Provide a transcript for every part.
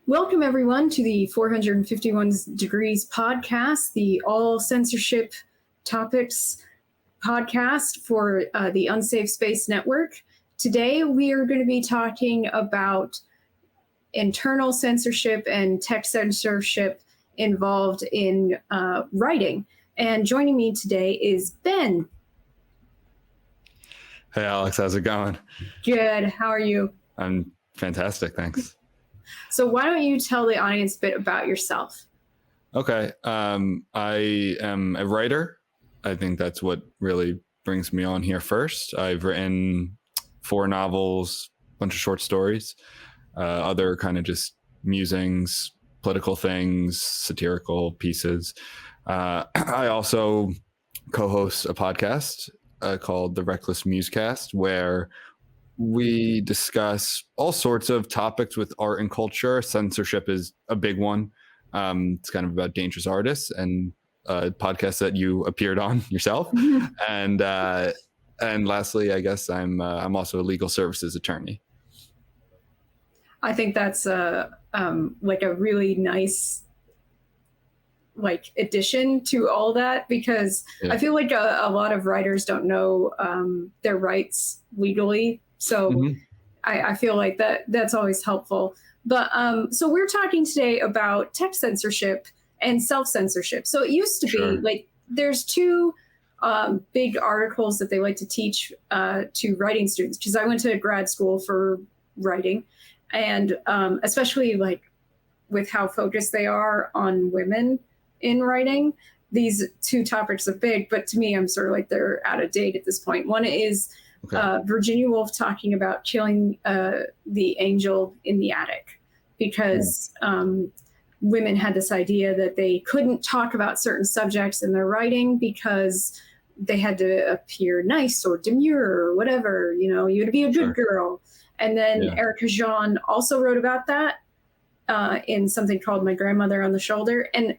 Welcome, everyone, to the 451 Degrees podcast, the all censorship topics podcast for the Unsafe Space Network. Today, we are going to be talking about internal censorship and text censorship involved in writing. And joining me today is Ben. Hey, Alex, how's it going? Good. How are you? I'm fantastic, thanks. So why don't you tell the audience a bit about yourself? Okay. I am a writer. I think that's what really brings me on here first. I've written 4 novels, a bunch of short stories, other kind of just musings, political things, satirical pieces. I also co-host a podcast called The Reckless Musecast, where we discuss all sorts of topics with art and culture. Censorship is a big one. It's kind of about dangerous artists, and a podcast that you appeared on yourself. And lastly, I guess I'm also a legal services attorney. I think that's like a really nice addition to all that, because I feel like a lot of writers don't know their rights legally. So I feel like that's always helpful. But so we're talking today about text censorship and self-censorship. So it used to be like there's 2 big articles that they like to teach to writing students, because I went to grad school for writing, and especially like with how focused they are on women in writing, these 2 topics are big, but to me, I'm sort of like they're out of date at this point. One is Virginia Woolf talking about killing the angel in the attic, because women had this idea that they couldn't talk about certain subjects in their writing because they had to appear nice or demure or whatever, you know, you had to be a good girl. And then Erica Jean also wrote about that in something called My Grandmother on the Shoulder. And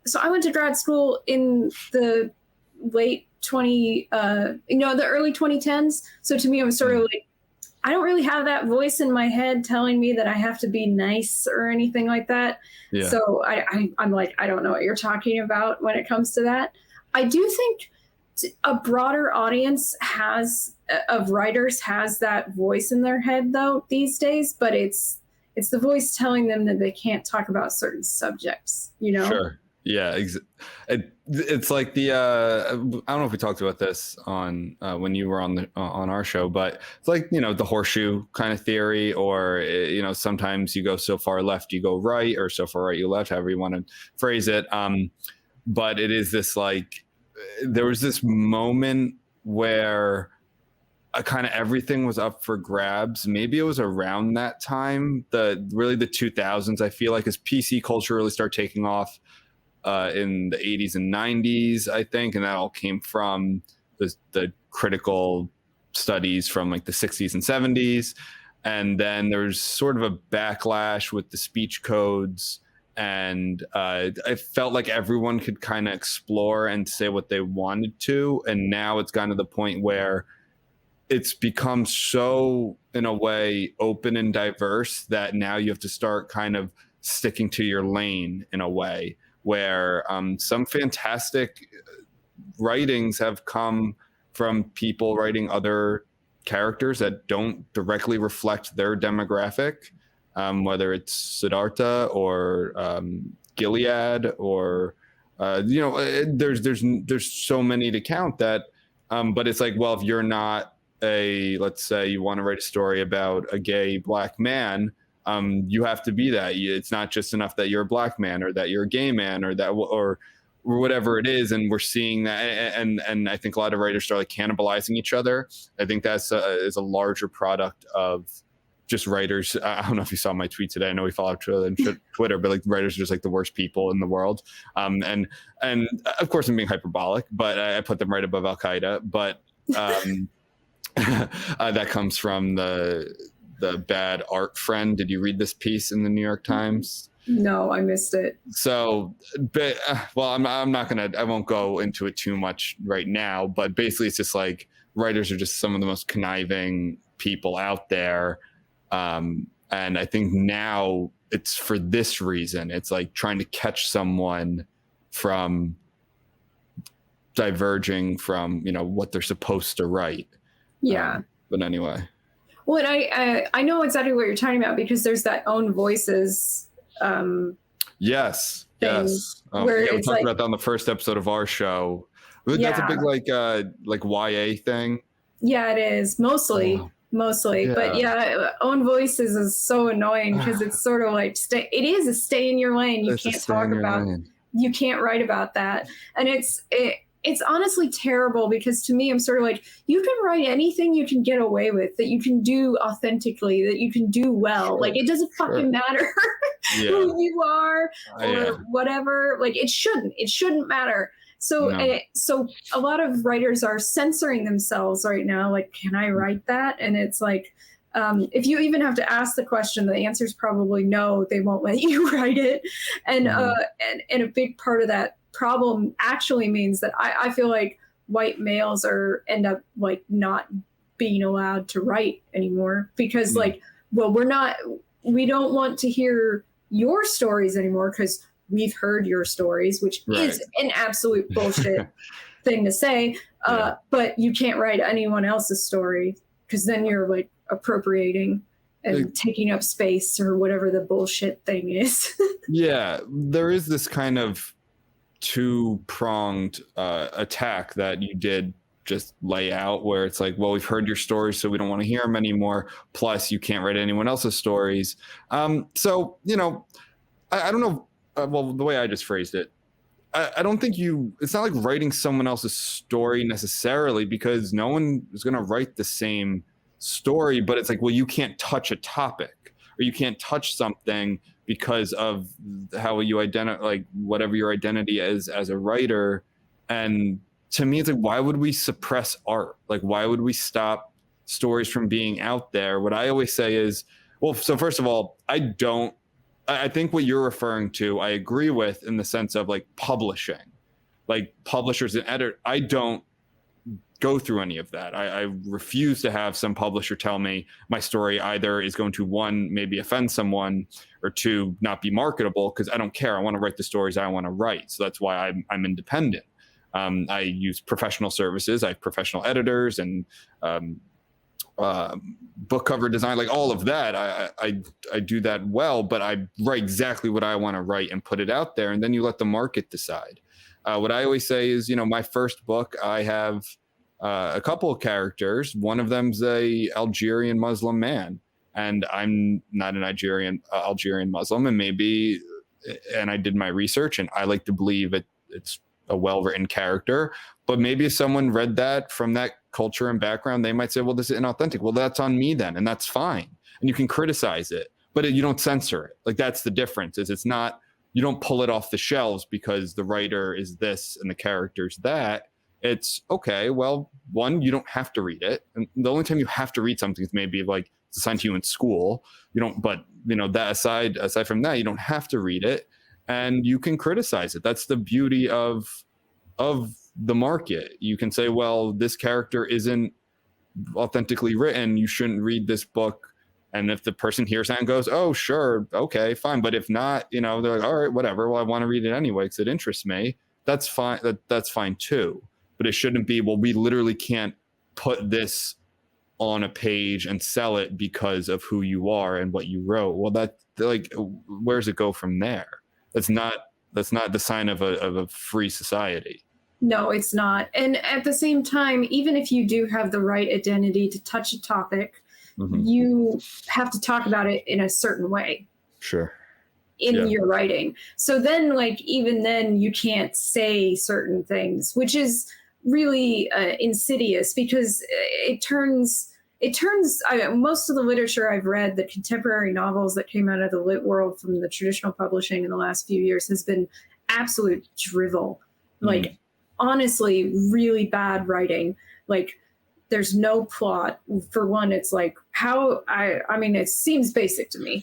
so I went to grad school in the the early 2010s. So to me, it was sort of like, I don't really have that voice in my head telling me that I have to be nice or anything like that. Yeah. So I'm like, I don't know what you're talking about when it comes to that. I do think a broader audience of writers has that voice in their head though these days, but it's the voice telling them that they can't talk about certain subjects, you know? Sure. Yeah, it's like the I don't know if we talked about this on when you were on our show, but it's like, you know, the horseshoe kind of theory, or you know, sometimes you go so far left you go right, or so far right you left, however you want to phrase it. But it is this, like, there was this moment where kind of everything was up for grabs. Maybe it was around that time, the 2000s. I feel like as PC culture really started taking off. In the 80s and 90s, I think, and that all came from the critical studies from like the 60s and 70s. And then there's sort of a backlash with the speech codes, and I felt like everyone could kind of explore and say what they wanted to. And now it's gotten to the point where it's become so, in a way, open and diverse that now you have to start kind of sticking to your lane in a way, where some fantastic writings have come from people writing other characters that don't directly reflect their demographic, whether it's Siddhartha or Gilead, or you know, there's so many to count that. But it's like, well, if you're not let's say you want to write a story about a gay Black man, you have to be that. It's not just enough that you're a Black man, or that you're a gay man, or that, or whatever it is. And we're seeing that, and I think a lot of writers start like cannibalizing each other. I think that's is a larger product of just writers. I don't know if you saw my tweet today. I know we follow Twitter, but like writers are just like the worst people in the world. And of course I'm being hyperbolic, but I put them right above Al Qaeda. But that comes from the bad art friend. Did you read this piece in the New York Times? No, I missed it. So, but, well, I won't go into it too much right now, but basically it's just like writers are just some of the most conniving people out there. And I think now it's for this reason. It's like trying to catch someone from diverging from, you know, what they're supposed to write. Yeah. But anyway. Well, I know exactly what you're talking about, because there's that own voices. Yes. Thing, yes. where yeah, we it's talked like, about that on the first episode of our show. That's a big like YA thing. Yeah, it is mostly. Yeah. But yeah, own voices is so annoying, because it's sort of like it is a stay in your lane. You can't talk about, you can't write about that. And it's honestly terrible, because to me, I'm sort of like, you can write anything you can get away with, that you can do authentically, that you can do well. Sure, like, it doesn't fucking matter who you are or whatever. Like, it shouldn't matter. So, so a lot of writers are censoring themselves right now. Like, can I write that? And it's like, if you even have to ask the question, the answer is probably no. They won't let you write it. And and a big part of that problem actually means that I feel like white males end up like not being allowed to write anymore, because like, well, we don't want to hear your stories anymore, because we've heard your stories, which is an absolute bullshit thing to say. But you can't write anyone else's story, because then you're like appropriating and taking up space, or whatever the bullshit thing is. Yeah, there is this kind of two-pronged attack that you did just lay out, where it's like, well, we've heard your stories, so we don't want to hear them anymore. Plus, you can't write anyone else's stories. So, you know, I don't know. Well, the way I just phrased it, I don't think it's not like writing someone else's story necessarily, because no one is going to write the same story, but it's like, well, you can't touch a topic, or you can't touch something because of how you identify, like whatever your identity is as a writer. And to me, it's like, why would we suppress art? Like, why would we stop stories from being out there? What I always say is, well, so first of all, I think what you're referring to, I agree with, in the sense of like publishing, like publishers and editors. I don't go through any of that. I refuse to have some publisher tell me my story either is going to, one, maybe offend someone, or two, not be marketable, because I don't care. I want to write the stories I want to write. So that's why I'm independent. I use professional services. I have professional editors and book cover design, like all of that. I do that well, but I write exactly what I want to write and put it out there, and then you let the market decide. What I always say is, you know, my first book, I have a couple of characters. One of them's a Algerian Muslim man, and I'm not an Algerian Muslim, and I did my research, and I like to believe it's a well-written character. But maybe if someone read that from that culture and background, they might say, well, this is inauthentic. Well, that's on me then, and that's fine. And you can criticize it, but you don't censor it. Like, that's the difference, is it's not, you don't pull it off the shelves because the writer is this and the character's that. It's okay, well, one, you don't have to read it. And the only time you have to read something is maybe like it's assigned to you in school. You don't, but you know, that aside from that, you don't have to read it, and you can criticize it. That's the beauty of the market. You can say, well, this character isn't authentically written, you shouldn't read this book. And if the person hears that and goes, oh, sure, okay, fine. But if not, you know, they're like, all right, whatever. Well, I want to read it anyway because it interests me. That's fine. That's fine too. But it shouldn't be, well, we literally can't put this on a page and sell it because of who you are and what you wrote. Well, that, like, where does it go from there? That's not the sign of a free society. No, it's not. And at the same time, even if you do have the right identity to touch a topic, you have to talk about it in a certain way. Sure. In your writing. So then, like, even then you can't say certain things, which is really insidious, because it turns most of the literature I've read, the contemporary novels that came out of the lit world from the traditional publishing in the last few years, has been absolute drivel. Like, honestly, really bad writing. Like, there's no plot. For one, it's like, I mean, it seems basic to me.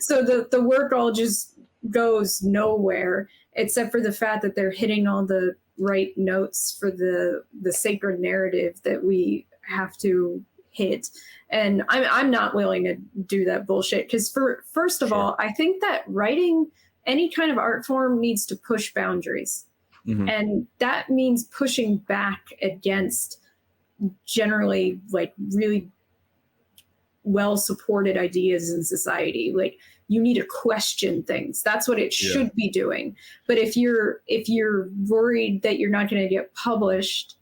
So the work all just goes nowhere, except for the fact that they're hitting all the right notes for the sacred narrative that we have to hit. And I'm not willing to do that bullshit. Because first of all, I think that writing, any kind of art form, needs to push boundaries. Mm-hmm. And that means pushing back against generally like really well supported ideas in society. Like, you need to question things. That's what it should be doing. But if you're worried that you're not going to get published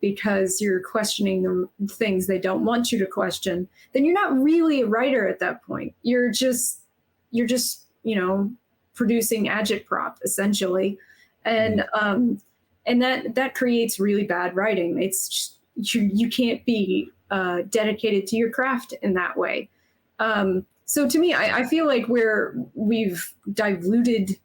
because you're questioning the things they don't want you to question, then you're not really a writer at that point. You're just producing agitprop essentially. And that creates really bad writing. It's just, you can't be dedicated to your craft in that way. So to me, I feel like we've diluted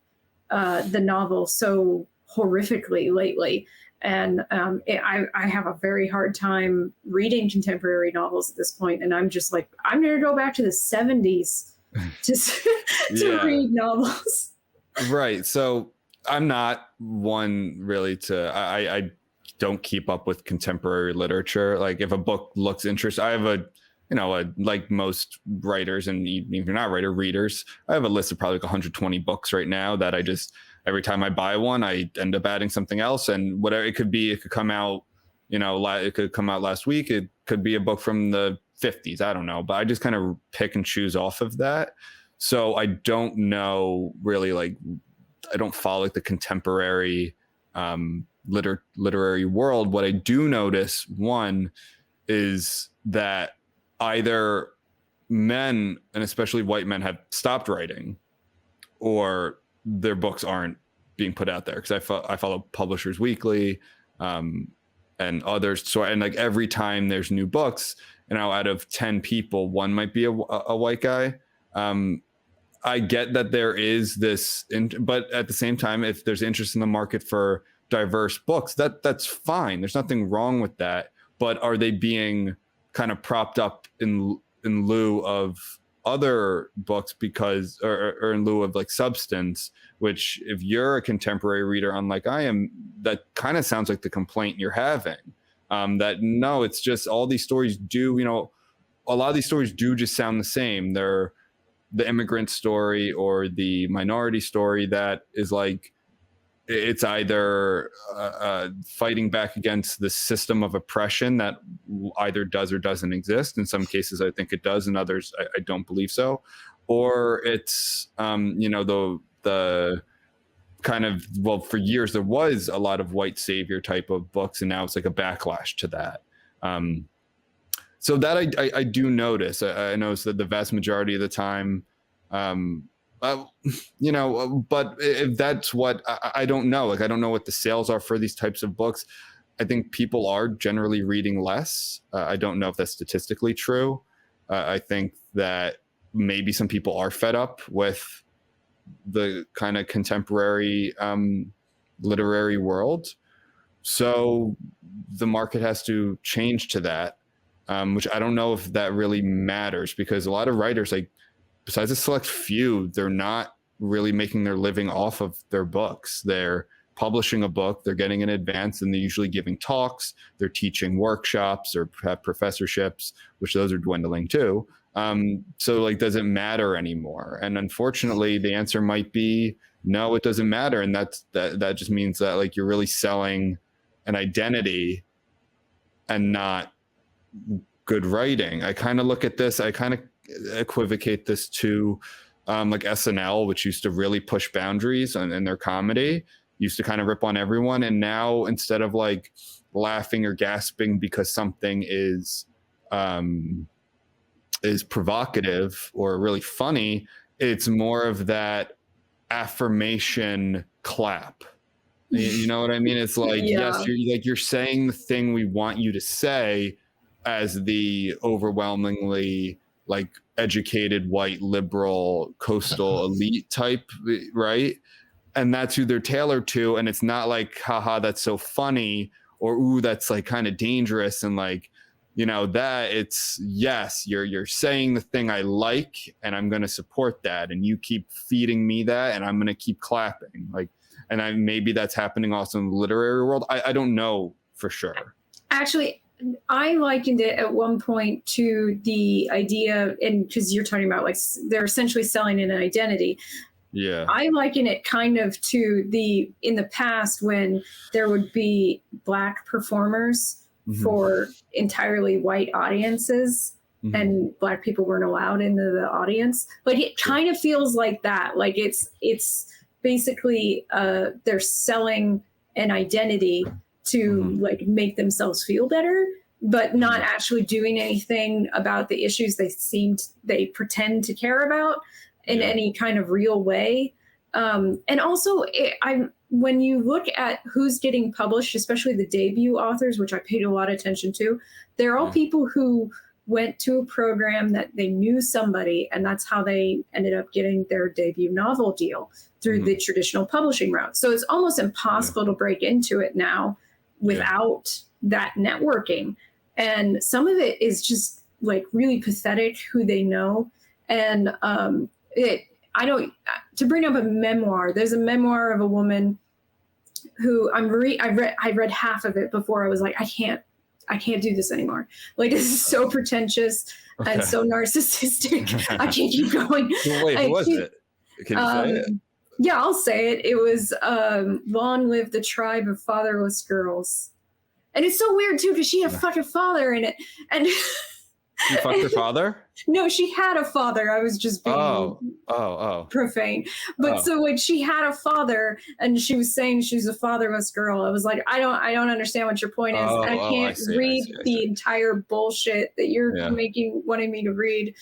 the novel so horrifically lately. And I have a very hard time reading contemporary novels at this point. And I'm just like, I'm going to go back to the 70s to read novels. Right. So I'm not one really I don't keep up with contemporary literature. Like, if a book looks interesting, I have like most writers, and even if you're not readers, I have a list of probably like 120 books right now that I just, every time I buy one, I end up adding something else. And whatever it could be, it could come out, it could come out last week. It could be a book from the 50s. I don't know, but I just kind of pick and choose off of that. So I don't know really, like, I don't follow like the contemporary literary world. What I do notice, one, is that either men, and especially white men, have stopped writing, or their books aren't being put out there. Because I follow Publishers Weekly and others. So, and like every time there's new books, out of 10 people, one might be a white guy. I get that there is this, but at the same time, if there's interest in the market for diverse books, that's fine. There's nothing wrong with that. But are they being kind of propped up in lieu of other books because, or in lieu of like substance, which if you're a contemporary reader, unlike I am, that kind of sounds like the complaint you're having. That no, it's just all these stories do, a lot of these stories do just sound the same. They're the immigrant story or the minority story that is like, it's either fighting back against the system of oppression that either does or doesn't exist. In some cases, I think it does. In others, I don't believe so. Or it's, the kind of, well, for years, there was a lot of white savior type of books, and now it's like a backlash to that. So that I do notice. I notice that the vast majority of the time, but if that's what, I don't know. Like, I don't know what the sales are for these types of books. I think people are generally reading less. I don't know if that's statistically true. I think that maybe some people are fed up with the kind of contemporary literary world. So the market has to change to that, which I don't know if that really matters, because a lot of writers, like, besides a select few, they're not really making their living off of their books. They're publishing a book, they're getting an advance, and they're usually giving talks, they're teaching workshops or have professorships, which those are dwindling too. So like, does it matter anymore? And unfortunately, the answer might be no, it doesn't matter. And that just means that, like, you're really selling an identity and not good writing. I kind of look at this, I kind of equivocate this to like SNL, which used to really push boundaries in their comedy, used to kind of rip on everyone. And now, instead of like laughing or gasping because something is provocative or really funny, it's more of that affirmation clap. You know what I mean? It's like, yes, you're saying the thing we want you to say as the overwhelmingly like educated white liberal coastal elite type, right? And that's who they're tailored to. And it's not like, haha, that's so funny, or ooh, that's like kind of dangerous, and like, that it's, yes, you're saying the thing I like, and I'm going to support that, and you keep feeding me that, and I'm going to keep clapping. Like, and maybe that's happening also in the literary world. I don't know for sure. Actually, I likened it at one point to the idea, and because you're talking about like they're essentially selling an identity. Yeah. I liken it kind of to in the past when there would be Black performers for entirely white audiences and Black people weren't allowed into the audience. Like it kind of feels like that. Like it's basically they're selling an identity to like make themselves feel better, but not actually doing anything about the issues they pretend to care about in any kind of real way. And also, when you look at who's getting published, especially the debut authors, which I paid a lot of attention to, they're all people who went to a program that they knew somebody, and that's how they ended up getting their debut novel deal through the traditional publishing route. So it's almost impossible to break into it now without that networking. And some of it is just like really pathetic who they know. And to bring up a memoir, there's a memoir of a woman who I read half of it before I was like, I can't do this anymore. Like, this is so pretentious and so narcissistic. I can't keep going. Well, wait, who was it? Can you say it? Yeah, I'll say it. It was Long Live the Tribe of Fatherless Girls. And it's so weird, too, because she had a fucking father in it. And she fucked her father? No, she had a father. I was just being profane. But so like she had a father and she was saying she's a fatherless girl. I was like, I don't understand what your point is. I can't read the entire bullshit that you're wanting me to read.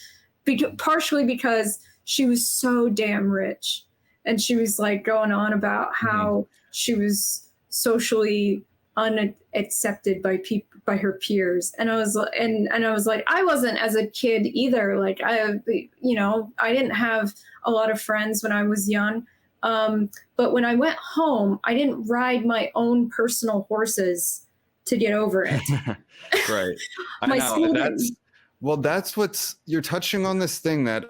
Partially because she was so damn rich. And she was like going on about how she was socially unaccepted by her peers. And I was like, I wasn't as a kid either. Like I didn't have a lot of friends when I was young. But when I went home, I didn't ride my own personal horses to get over it. Right. I know. That's what's, you're touching on this thing that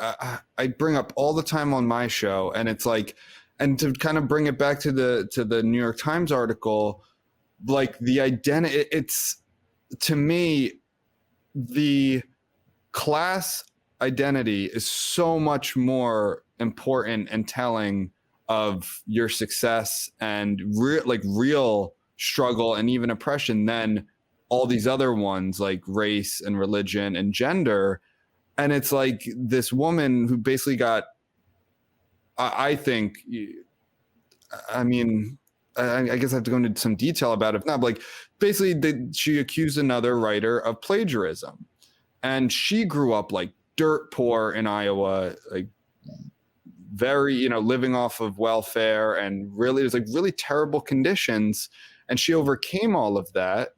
I bring up all the time on my show. And it's like, and to kind of bring it back to the New York Times article, like the identity, it's, to me, the class identity is so much more important and telling of your success and real struggle and even oppression than all these other ones like race and religion and gender. And it's like this woman who basically got, I think, I mean, I guess I have to go into some detail about it. If not, but like basically she accused another writer of plagiarism. And she grew up like dirt poor in Iowa, like very, living off of welfare, and really, it was like really terrible conditions. And she overcame all of that.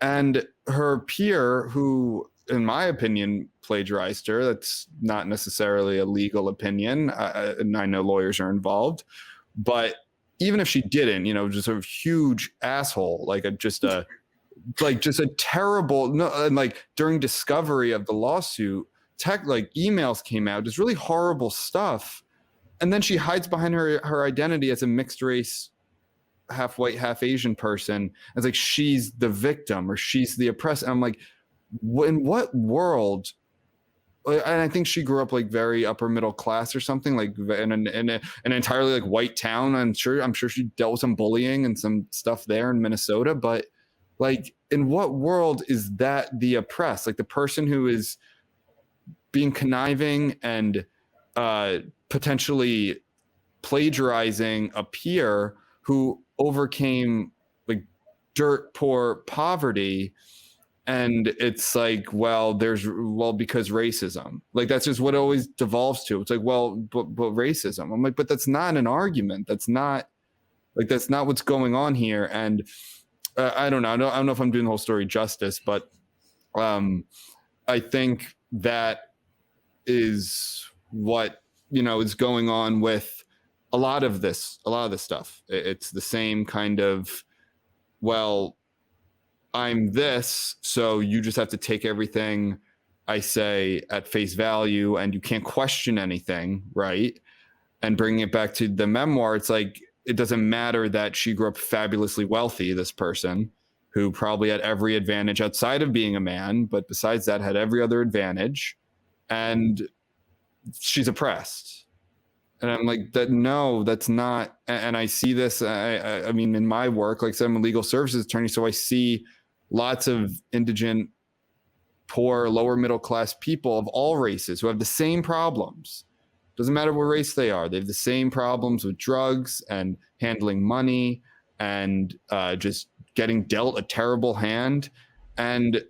And her peer, who, in my opinion, plagiarized her, that's not necessarily a legal opinion. And I know lawyers are involved, but even if she didn't, just a huge asshole, just a terrible, and like during discovery of the lawsuit, emails came out, just really horrible stuff. And then she hides behind her identity as a mixed race, half white, half Asian person. It's like she's the victim or she's the oppressed. And I'm like, in what world? And I think she grew up like very upper middle class or something, like in an entirely like white town. I'm sure she dealt with some bullying and some stuff there in Minnesota. But like, in what world is that the oppressed? Like the person who is being conniving and potentially plagiarizing a peer who overcame like dirt poor poverty. And it's like, because racism, like that's just what it always devolves to. It's like, but racism. I'm like, but that's not an argument. That's not what's going on here. And I don't know. I don't know if I'm doing the whole story justice, but I think that is what, is going on with a lot of this stuff. It's the same kind of, I'm this, so you just have to take everything I say at face value and you can't question anything, right? And bringing it back to the memoir, it's like, it doesn't matter that she grew up fabulously wealthy, this person, who probably had every advantage outside of being a man, but besides that had every other advantage, and she's oppressed. And I'm like, that, no, that's not. And I see this, I mean, in my work, like I said, I'm a legal services attorney, so I see lots of indigent, poor, lower middle class people of all races who have the same problems. Doesn't matter what race they are. They have the same problems with drugs and handling money and just getting dealt a terrible hand. And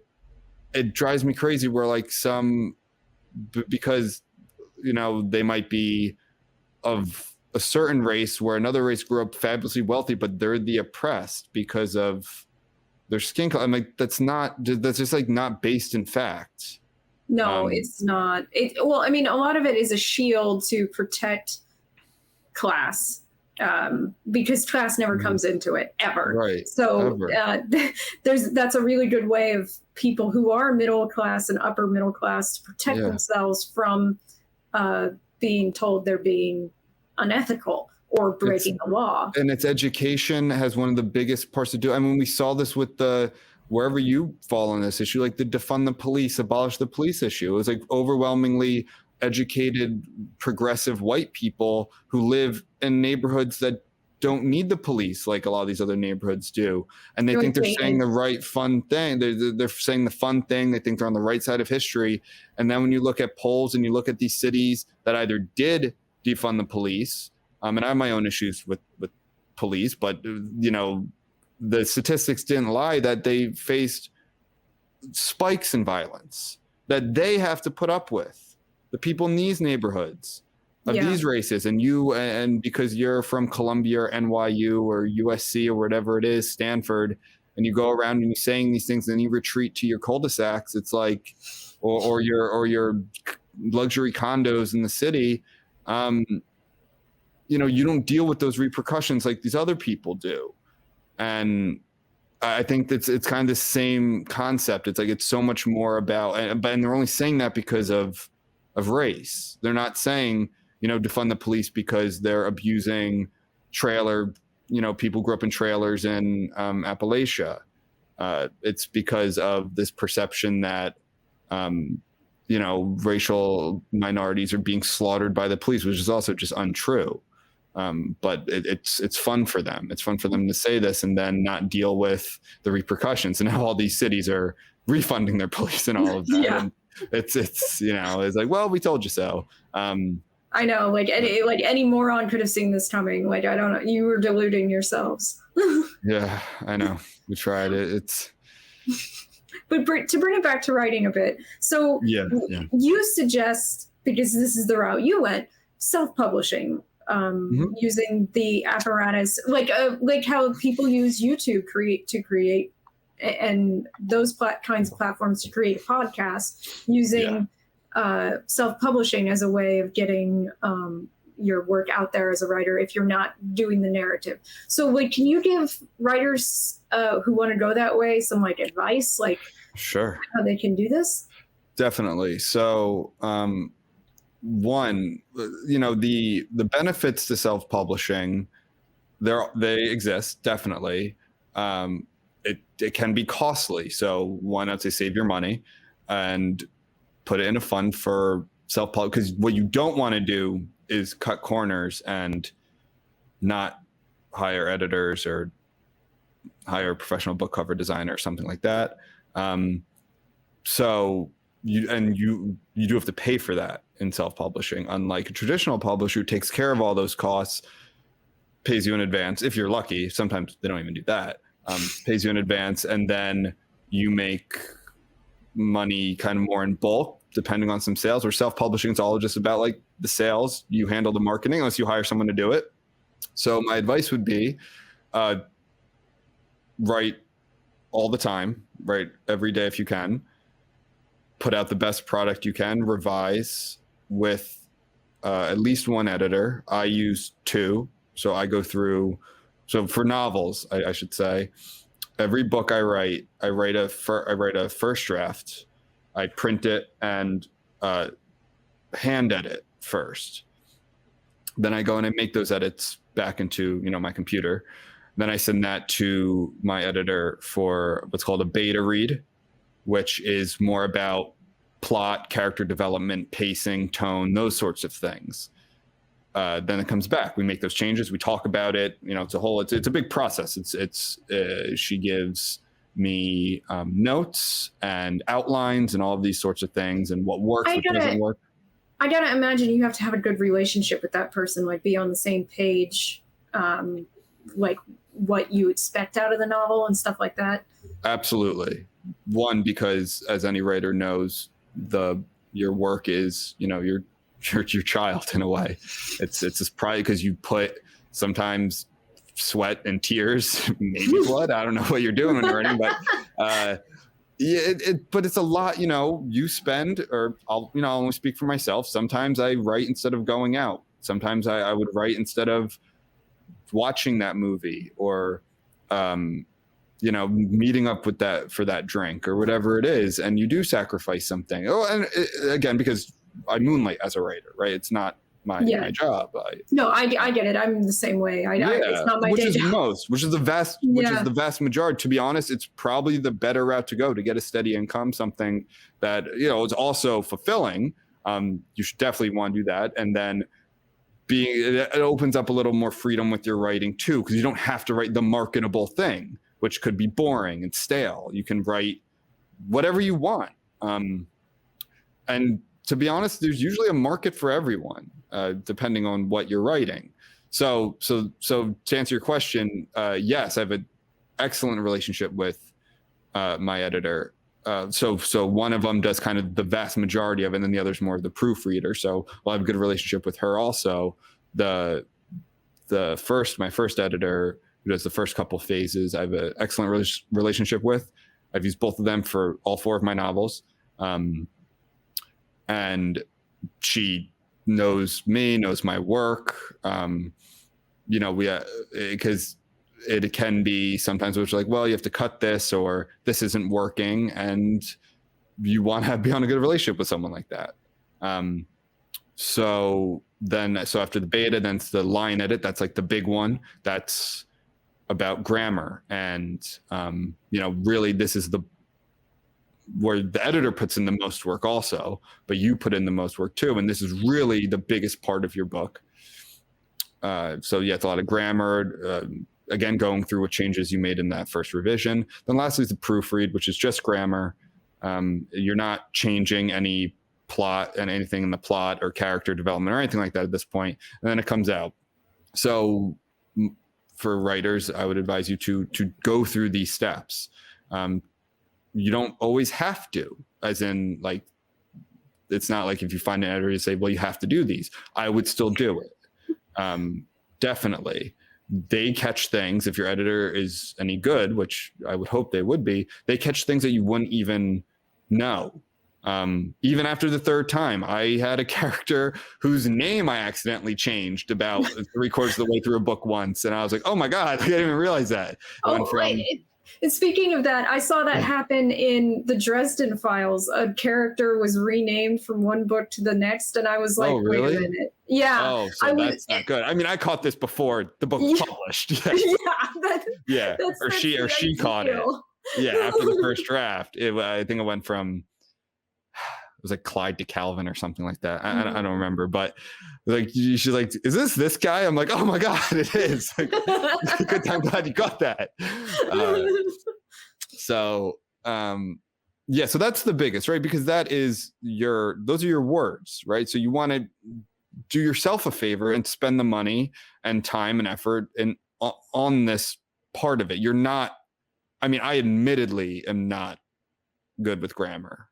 it drives me crazy where like because, you know, they might be of a certain race where another race grew up fabulously wealthy, but they're the oppressed because of their skin color. I'm like, that's just like not based in fact. No, it's not. Well, I mean, a lot of it is a shield to protect class, because class never comes into it ever. Right. So that's a really good way of people who are middle class and upper middle class to protect themselves from being told they're being unethical or breaking the law. And its education has one of the biggest parts to do. I mean, we saw this with wherever you fall on this issue, like the defund the police, abolish the police issue. It was like overwhelmingly educated, progressive white people who live in neighborhoods that don't need the police like a lot of these other neighborhoods do. And they think they're saying the right fun thing. They're saying the fun thing. They think they're on the right side of history. And then when you look at polls and you look at these cities that either did defund the police, and I have my own issues with police, but, you know, the statistics didn't lie that they faced spikes in violence that they have to put up with. The people in these neighborhoods of these races, and because you're from Columbia or NYU or USC or whatever it is, Stanford, and you go around and you're saying these things and you retreat to your cul-de-sacs, it's like, or your luxury condos in the city, you know, you don't deal with those repercussions like these other people do. And I think it's kind of the same concept. It's like, it's so much more about, and they're only saying that because of race. They're not saying, you know, defund the police because they're abusing people grew up in trailers in Appalachia. It's because of this perception that, you know, racial minorities are being slaughtered by the police, which is also just untrue. But it's fun for them. It's fun for them to say this and then not deal with the repercussions, and how all these cities are refunding their police and all of that. And it's you know, it's like, well, we told you so. I know, like any moron could have seen this coming. Like, I don't know, you were deluding yourselves. Yeah, I know. We tried it. It's. But to bring it back to writing a bit, so you suggest, because this is the route you went, self-publishing. Using the apparatus, like how people use YouTube to create and those kinds of platforms to create podcasts, using self-publishing as a way of getting your work out there as a writer if you're not doing the narrative. So like, can you give writers who want to go that way some like advice, like sure, how they can do this? Definitely. So one, you know, the benefits to self-publishing, they exist, definitely. It can be costly, so why not say save your money and put it in a fund for self-publishing? Because what you don't want to do is cut corners and not hire editors or hire a professional book cover designer or something like that. So you do have to pay for that in self-publishing, unlike a traditional publisher who takes care of all those costs, pays you in advance if you're lucky. Sometimes they don't even do that. Pays you in advance, and then you make money kind of more in bulk depending on some sales. Or self-publishing is all just about like the sales. You handle the marketing unless you hire someone to do it. So my advice would be write all the time, write every day if you can. Put out the best product you can, revise with at least one editor. I use two. So I go through, so for novels, I should say, every book I write a first draft. I print it and hand edit first. Then I go and I make those edits back into, you know, my computer. Then I send that to my editor for what's called a beta read, which is more about plot, character development, pacing, tone, those sorts of things. Then it comes back. We make those changes. We talk about it. It's a big process. She gives me notes and outlines and all of these sorts of things and what works, what doesn't work. I gotta imagine you have to have a good relationship with that person, like be on the same page, like what you expect out of the novel and stuff like that. Absolutely. One, because as any writer knows, your work is, your child in a way. It's just probably because you put sometimes sweat and tears, maybe blood. I don't know what you're doing when you're writing, but but it's a lot. You spend, or I'll only speak for myself. Sometimes I write instead of going out. Sometimes I would write instead of watching that movie, or meeting up with that for that drink or whatever it is, and you do sacrifice something. And again, because I moonlight as a writer, right? It's not my job. I get it. I'm the same way. It's not my day job. Which is the vast majority. To be honest, it's probably the better route to go to get a steady income, something that is also fulfilling. You should definitely want to do that, and then it opens up a little more freedom with your writing too, because you don't have to write the marketable thing, which could be boring and stale. You can write whatever you want, and to be honest, there's usually a market for everyone, depending on what you're writing. So to answer your question, yes, I have an excellent relationship with my editor. So one of them does kind of the vast majority of it, and then the other's more of the proofreader. So I'll have a good relationship with her also. My first editor, who does the first couple phases, I have an excellent relationship with. I've used both of them for all 4 of my novels. And she knows me, knows my work. Because it can be sometimes which like, well, you have to cut this, or this isn't working, and you want to be on a good relationship with someone like that. So after the beta, then it's the line edit. That's like the big one. That's about grammar, and really this is where the editor puts in the most work also, but you put in the most work too. And this is really the biggest part of your book. It's a lot of grammar, again, going through what changes you made in that first revision. Then lastly is the proofread, which is just grammar. You're not changing any plot and anything in the plot or character development or anything like that at this point. And then it comes out. So for writers, I would advise you to go through these steps. You don't always have to, as in, like, it's not like if you find an editor, you say, well, you have to do these. I would still do it. Definitely. They catch things, if your editor is any good, which I would hope they would be, they catch things that you wouldn't even know. Even after the 3rd time, I had a character whose name I accidentally changed about 3/4 of the way through a book once. And I was like, oh my God, I didn't even realize that. And speaking of that, I saw that happen in the Dresden Files. A character was renamed from one book to the next, and I was like, really? Wait a minute. Yeah. Oh, so that's not good. I mean, I caught this before the book was published. Yes. Or she caught it. Yeah, after the first draft. I think it went from, it was like Clyde to Calvin or something like that. I don't remember, but like she's like, is this guy? I'm like, oh my God, it is. Like, good time, glad you got that. So that's the biggest, right? Because those are your words, right? So you want to do yourself a favor and spend the money and time and effort on this part of it. You're not, I mean, I admittedly am not good with grammar.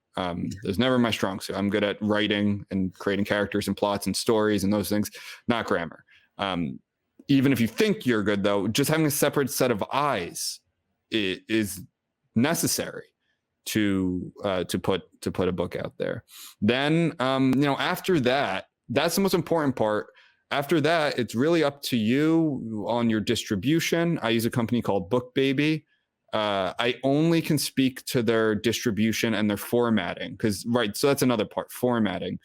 There's never my strong suit. I'm good at writing and creating characters and plots and stories and those things, not grammar. Even if you think you're good, though, just having a separate set of eyes is necessary to put a book out there. Then after that, that's the most important part. After that, it's really up to you on your distribution. I use a company called BookBaby. I only can speak to their distribution and their formatting so that's another part, formatting.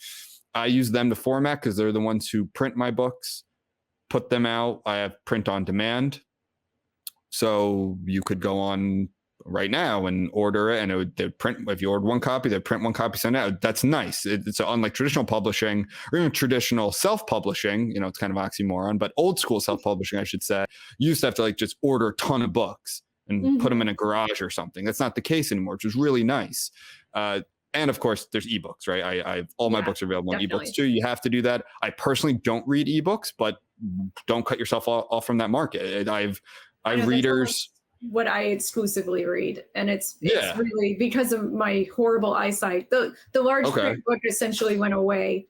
I use them to format because they're the ones who print my books, put them out. I have print on demand. So you could go on right now and order it, and they'd print, if you ordered one copy, they'd print one copy, send it out. That's nice. It's unlike traditional publishing or even traditional self-publishing, it's kind of oxymoron, but old school self-publishing, I should say, you used to have to like just order a ton of books and put them in a garage or something. That's not the case anymore, which is really nice. And of course, there's ebooks, right? I all my books are available on ebooks too. You have to do that. I personally don't read ebooks, but don't cut yourself off from that market. I've readers. What I exclusively read, and it's really because of my horrible eyesight. The large print book essentially went away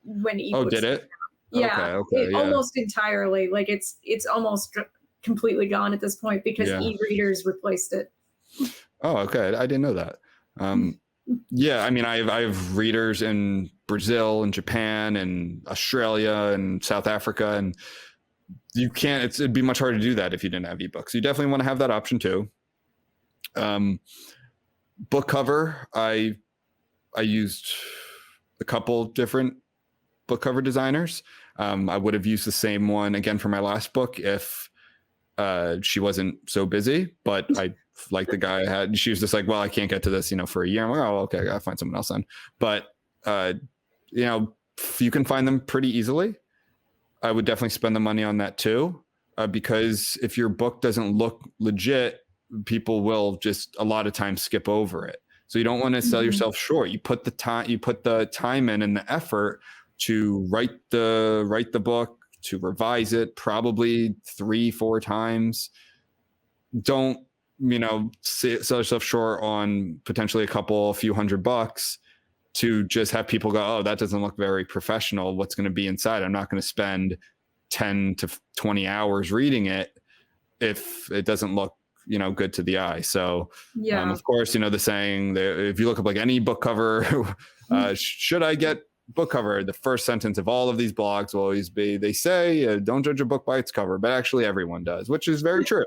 when ebooks. Oh, did it? Yeah, almost entirely. Like it's almost completely gone at this point because e-readers replaced it. Oh, okay. I didn't know that. Yeah, I mean, I have readers in Brazil and Japan and Australia and South Africa, and you can't, it'd be much harder to do that if you didn't have ebooks. You definitely want to have that option too. Book cover, I used a couple different book cover designers. I would have used the same one again for my last book if she wasn't so busy, but I like the guy I had. She was just like, well, I can't get to this, for a year. I'm like, oh, okay, I gotta find someone else then. But you can find them pretty easily. I would definitely spend the money on that too, because if your book doesn't look legit, people will just a lot of times skip over it. So you don't want to sell yourself short. You put the time in and the effort to write the book, to revise it probably 3-4 times. Don't, sell yourself short on potentially a few $100 to just have people go, oh, that doesn't look very professional. What's going to be inside? I'm not going to spend 10 to 20 hours reading it if it doesn't look, good to the eye. So, of course, the saying that if you look up like any book cover, should I get book cover? The first sentence of all of these blogs will always be, they say, don't judge a book by its cover, but actually everyone does, which is very true.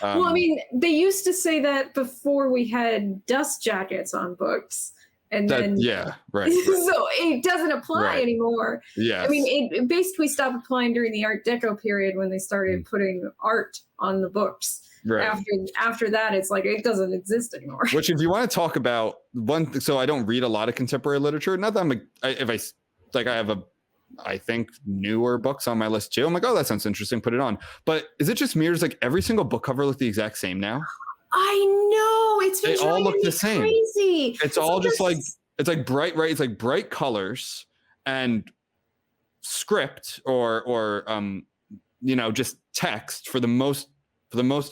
Well, I mean, they used to say that before we had dust jackets on books. And then, right. So it doesn't apply anymore. Yeah. I mean, it basically stopped applying during the Art Deco period when they started putting art on the books. Right. After that, it's like it doesn't exist anymore. Which, if you want to talk about one, so I don't read a lot of contemporary literature. Not that I have I think newer books on my list too. I'm like, oh, that sounds interesting. Put it on. But is it just me, or does like every single book cover look the exact same now? I know, they all look the same. Crazy. It's all just like, it's like bright, right? It's like bright colors and script or just text for the most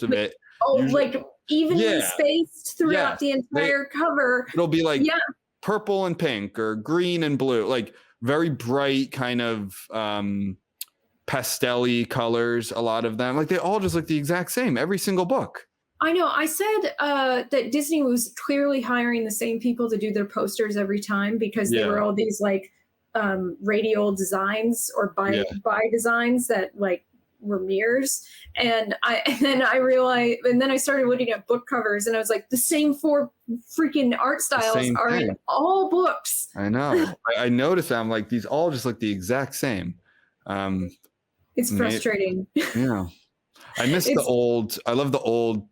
of it. Oh, usually, like evenly spaced throughout the entire cover. It'll be like purple and pink or green and blue, like very bright kind of pastel-y colors. A lot of them, like they all just look the exact same. Every single book. I know. I said that Disney was clearly hiring the same people to do their posters every time because there were all these like radial designs or by designs that like were mirrors. And then I started looking at book covers and I was like, the same 4 freaking art styles are in all books. I know. I noticed that. I'm like, these all just look the exact same. It's frustrating. Yeah. I love the old,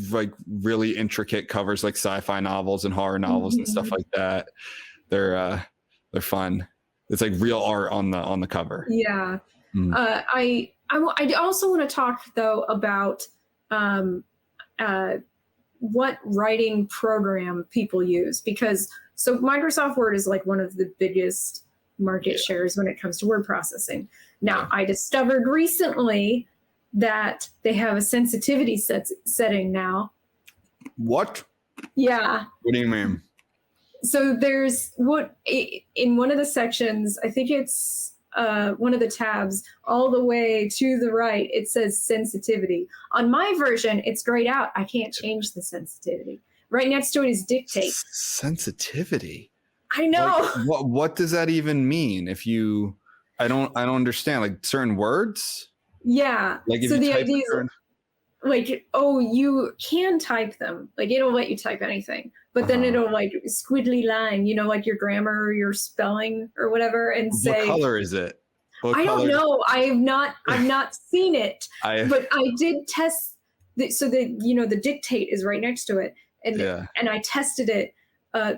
like really intricate covers, like sci-fi novels and horror novels and stuff like that. They're fun. It's like real art on the cover. Yeah. I also want to talk though about what writing program people use, because so Microsoft Word is like one of the biggest market shares when it comes to word processing. Now, I discovered recently that they have a sensitivity setting now. What? Yeah. What do you mean? So there's in one of the sections, I think it's one of the tabs all the way to the right, it says sensitivity. On my version, it's grayed out. I can't change the sensitivity. Right next to it is dictate. Sensitivity? I know. Like, what does that even mean? I don't understand. Like certain words? Yeah. Like if so you the type idea is like, you can type them. Like it'll let you type anything, but then it'll like squiggly line, like your grammar or your spelling or whatever, and say, what color is it? I don't know. I've not seen it, but I did test the dictate is right next to it, and I tested it.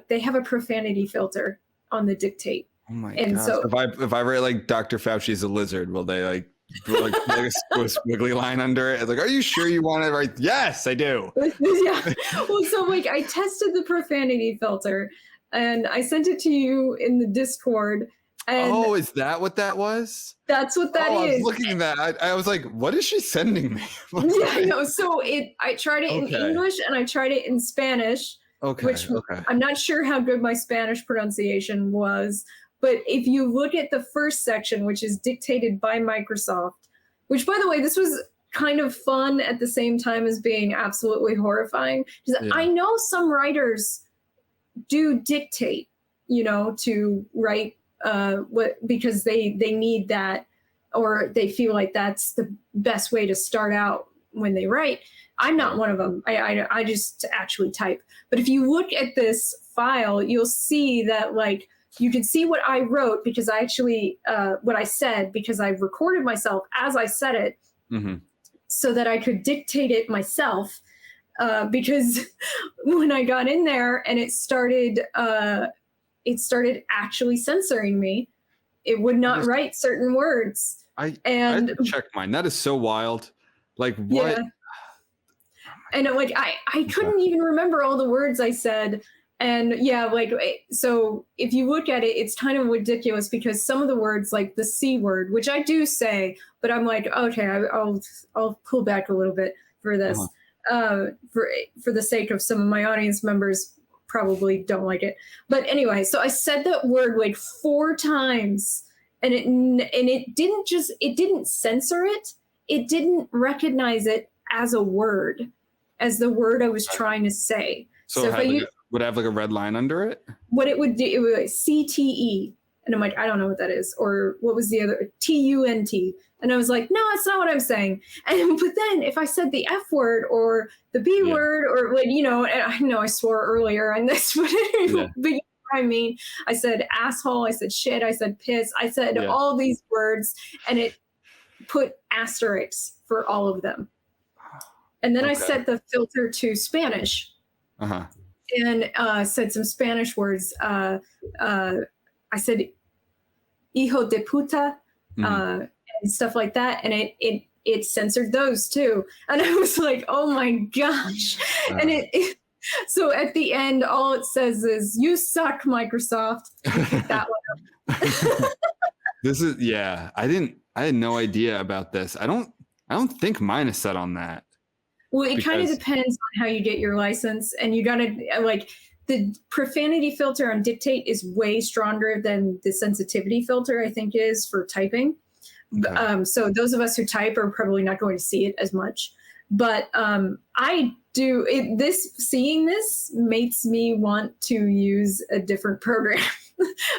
They have a profanity filter on the dictate. Oh my and gosh. So if I write like Dr. Fauci's a lizard, will they like a squiggly line under it? It's like, are you sure you want to write? Yes, I do. Yeah. Well, so like I tested the profanity filter and I sent it to you in the Discord. And is that what that was? That's what that is. I was looking at that. I was like, what is she sending me? Yeah, no. So I tried it in English and I tried it in Spanish. Which I'm not sure how good my Spanish pronunciation was. But if you look at the first section, which is dictated by Microsoft, which, by the way, this was kind of fun at the same time as being absolutely horrifying. I know some writers do dictate, to write because they need that, or they feel like that's the best way to start out when they write. I'm not one of them. I just actually type. But if you look at this file, you'll see that you can see what I wrote because I actually, what I said, because I recorded myself as I said it, so that I could dictate it myself. Because when I got in there and it started actually censoring me, it would not write certain words. I had to check mine. That is so wild. Like what? Yeah. And I couldn't even remember all the words I said. And so if you look at it, it's kind of ridiculous because some of the words, like the C word, which I do say, but I'm like, okay, I'll pull back a little bit for this, for the sake of some of my audience members probably don't like it. But anyway, so I said that word 4 times, and it didn't censor it. It didn't recognize it as a word, as the word I was trying to say. So if would have like a red line under it? What it would do, it would CTE. And I'm like, I don't know what that is. Or what was the other? TUNT. And I was like, no, that's not what I'm saying. But then if I said the F word or the B word or and I know I swore earlier on this, but you know what I mean, I said asshole, I said shit, I said piss, I said all these words, and it put asterisks for all of them. And then I set the filter to Spanish. And said some Spanish words. I said hijo de puta and stuff like that, and it censored those too. And I was like, oh my gosh! And it so at the end, all it says is "You suck, Microsoft." That one up. This is I had no idea about this. I don't think mine is set on that. Well, it kind of depends on how you get your license, and you gotta the profanity filter on dictate is way stronger than the sensitivity filter, I think, is for typing. Okay. So those of us who type are probably not going to see it as much, but I do. Seeing this makes me want to use a different program.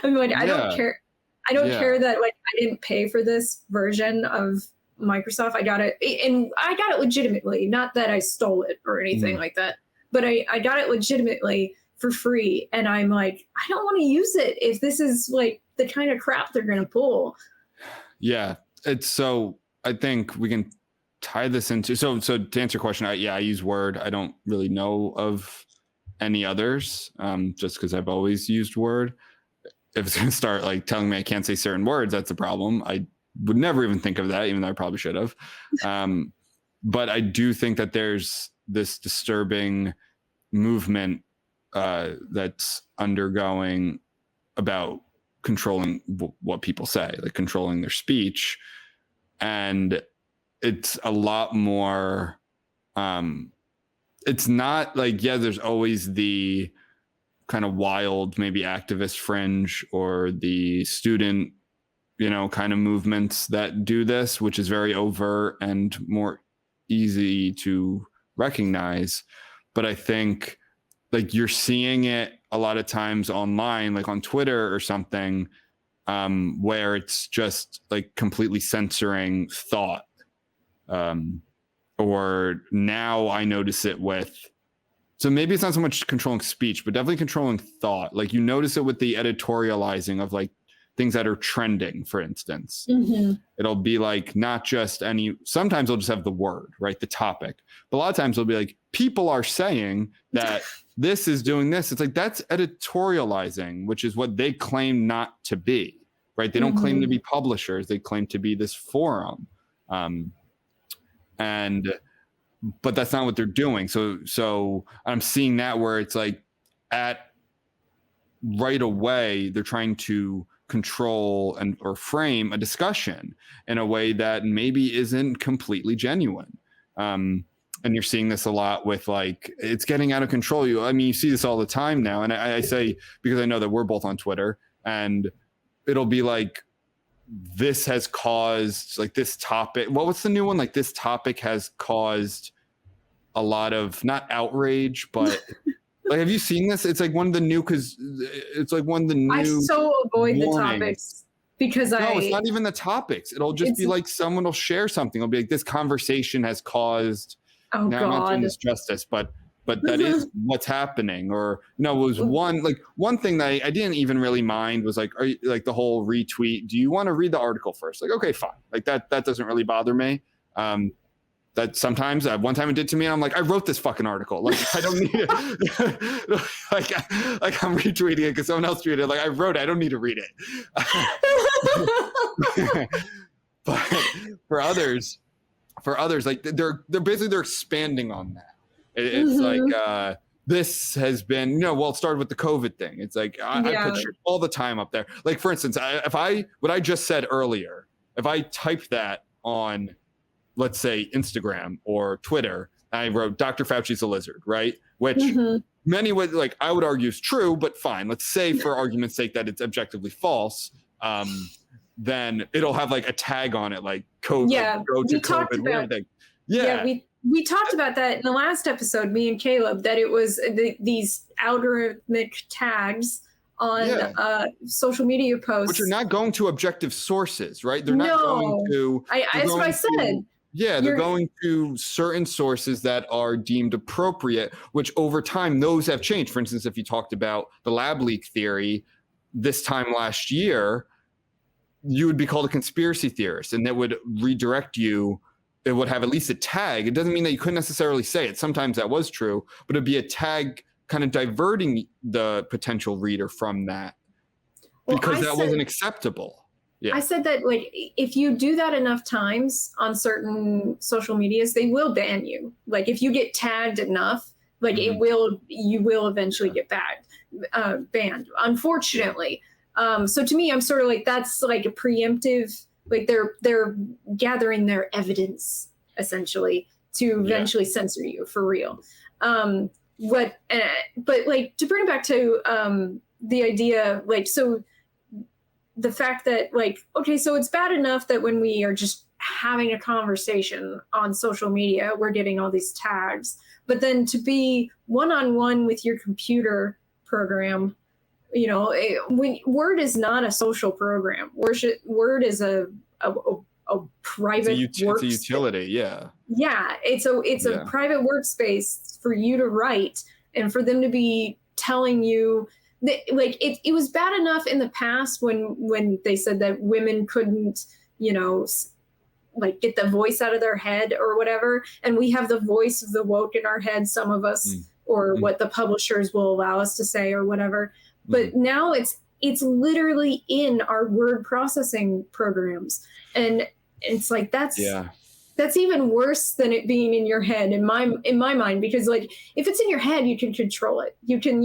I'm like, I don't care. I don't care that I didn't pay for this version of Microsoft. I got it, and I got it legitimately, not that I stole it or anything like that, but I got it legitimately for free. And I'm like, I don't want to use it if this is the kind of crap they're going to pull. Yeah. It's so I think we can tie this into, so to answer your question, I use Word. I don't really know of any others, just because I've always used Word. If it's going to start telling me I can't say certain words, that's a problem. I would never even think of that, even though I probably should have. But I do think that there's this disturbing movement that's undergoing about controlling what people say, controlling their speech. And it's a lot more, it's not there's always the kind of wild, maybe activist fringe or the student kind of movements that do this, which is very overt and more easy to recognize. But I think you're seeing it a lot of times online, on Twitter or something, where it's just completely censoring thought. Or now I notice it with, so maybe it's not so much controlling speech, but definitely controlling thought. You notice it with the editorializing of things that are trending, for instance. Mm-hmm. It'll be like not just sometimes they'll just have the word, right? The topic. But a lot of times it'll be like, people are saying that this is doing this. It's like, that's editorializing, which is what they claim not to be, right? They don't claim to be publishers. They claim to be this forum. But that's not what they're doing. So I'm seeing that where it's like right away, they're trying to control or frame a discussion in a way that maybe isn't completely genuine. And you're seeing this a lot with like, it's getting out of control. You see this all the time now. And I say, because I know that we're both on Twitter, and it'll be like, this has caused like this topic. What's the new one? Like, this topic has caused a lot of not outrage, but like, have you seen this? It's like one of the new, because it's like one of the new. I so avoid the topics because no, it's not even the topics. It'll just be like someone will share something. It'll be like, this conversation has caused. Oh now, God. I'm not doing this justice, but that is what's happening. Or it was one thing that I didn't even really mind was like, like the whole retweet. Do you want to read the article first? Like, okay, fine. Like that doesn't really bother me. That sometimes one time it did to me. I'm like, I wrote this fucking article. Like, I don't need it. like I'm retweeting it because someone else tweeted it. Like, I wrote it. I don't need to read it. But for others, like they're expanding on that. It's like this has been, it started with the COVID thing. It's like I put shit all the time up there. Like, for instance, what I just said earlier, if I typed that on, let's say, Instagram or Twitter, I wrote Dr. Fauci's a lizard, right? Which many would like, I would argue is true, but fine. Let's say for argument's sake that it's objectively false. Then it'll have like a tag on it, like code, go to COVID, everything. Yeah, we talked about that in the last episode, me and Caleb, that it was these algorithmic tags on social media posts, which are not going to objective sources, right? They're not going to. That's what I said. They're going to certain sources that are deemed appropriate, which over time those have changed. For instance, if you talked about the lab leak theory this time last year, you would be called a conspiracy theorist, and that would redirect you. It would have at least a tag. It doesn't mean that you couldn't necessarily say it. Sometimes that was true, but it'd be a tag kind of diverting the potential reader from that because that wasn't acceptable. Yeah. I said that like if you do that enough times on certain social medias, they will ban you. Like if you get tagged enough, like you will eventually get banned, unfortunately. So to me, I'm sort of like, that's like a preemptive, like they're gathering their evidence essentially to eventually censor you for real. But like to bring it back to the idea, like, so the fact that like, okay, so it's bad enough that when we are just having a conversation on social media, we're getting all these tags, but then to be one-on-one with your computer program, when Word is not a social program. Word is a private it's a utility. Yeah, it's a private workspace for you to write and for them to be telling you that, like, it was bad enough in the past when they said that women couldn't like get the voice out of their head or whatever, and we have the voice of the woke in our head, some of us, or what the publishers will allow us to say or whatever. But now it's literally in our word processing programs. And it's like, that's even worse than it being in your head in my mind, because like, if it's in your head, you can control it. You can,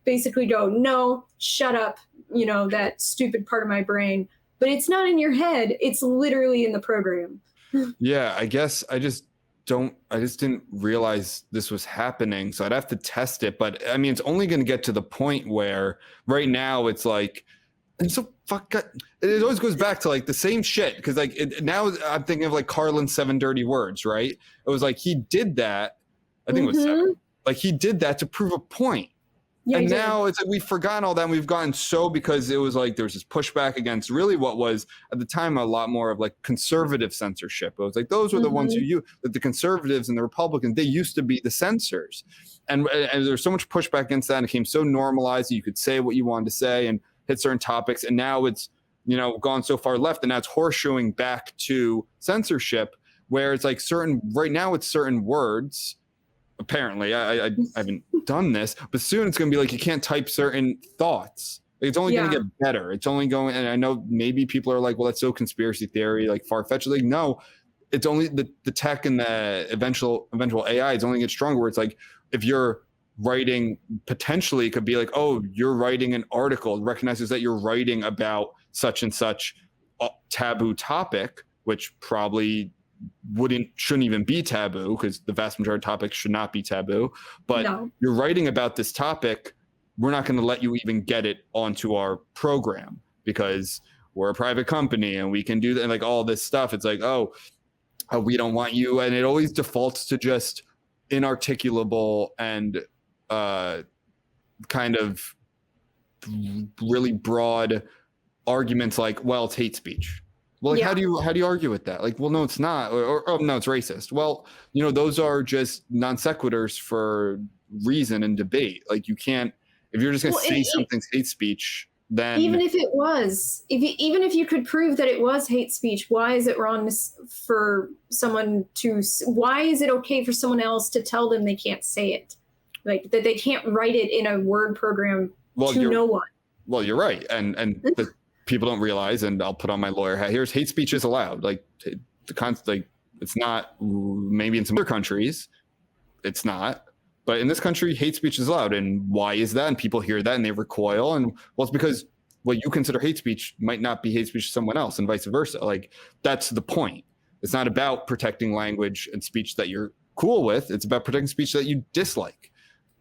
basically go, no, shut up, that stupid part of my brain, but it's not in your head. It's literally in the program. Yeah. I guess I just didn't realize this was happening. So I'd have to test it. But I mean, it's only going to get to the point where right now it's like, and so it always goes back to like the same shit. Cause like now I'm thinking of like Carlin's 7 Dirty Words, right? It was like, he did that. I think it was 7. Like he did that to prove a point. Yeah, and now it's like we've forgotten all that, and we've gotten because it was like there was this pushback against really what was at the time a lot more of like conservative censorship. It was like those were the ones that the conservatives and the Republicans, they used to be the censors, and there's so much pushback against that, and it became so normalized that you could say what you wanted to say and hit certain topics, and now it's gone so far left, and that's horseshoeing back to censorship, where it's like right now it's certain words. Apparently, I haven't done this, but soon it's going to be like you can't type certain thoughts. It's only going to get better. It's only going, and I know maybe people are like, well, that's so conspiracy theory, like far-fetched. Like, no, it's only the tech and the eventual AI is only get stronger. Where it's like, if you're writing, potentially it could be like, oh, you're writing an article, it recognizes that you're writing about such and such taboo topic, which probably shouldn't even be taboo, because the vast majority of topics should not be taboo. But you're writing about this topic, we're not going to let you even get it onto our program because we're a private company and we can do that, and like all this stuff. It's like, oh, we don't want you, and it always defaults to just inarticulable and kind of really broad arguments like, well, it's hate speech. Well, like, how do you argue with that? Like, well, no, it's not, or oh, no, it's racist. Well, those are just non sequiturs for reason and debate. Like, you can't, if you're just going to say something's hate speech, then even if it was, even if you could prove that it was hate speech, why is it wrong for someone to? Why is it okay for someone else to tell them they can't say it, like that they can't write it in a word program to no one? Well, you're right, and the people don't realize, and I'll put on my lawyer hat here, is hate speech is allowed. Like it's not, maybe in some other countries it's not, but in this country hate speech is allowed. And why is that? And people hear that and they recoil, and well, it's because what you consider hate speech might not be hate speech to someone else, and vice versa. Like, that's the point. It's not about protecting language and speech that you're cool with, it's about protecting speech that you dislike,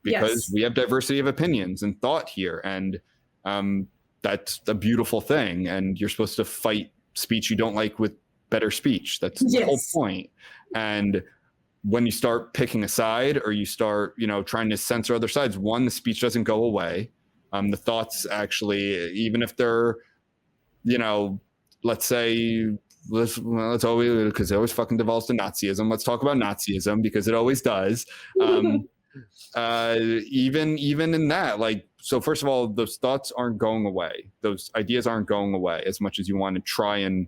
because we have diversity of opinions and thought here, and that's a beautiful thing, and you're supposed to fight speech you don't like with better speech. That's the whole point. And when you start picking a side, or you start, trying to censor other sides, one, the speech doesn't go away. The thoughts actually, even if they're, let's say, let's always, because it always fucking devolves to Nazism. Let's talk about Nazism, because it always does. Even in that, like, so first of all, those thoughts aren't going away. Those ideas aren't going away as much as you want to try and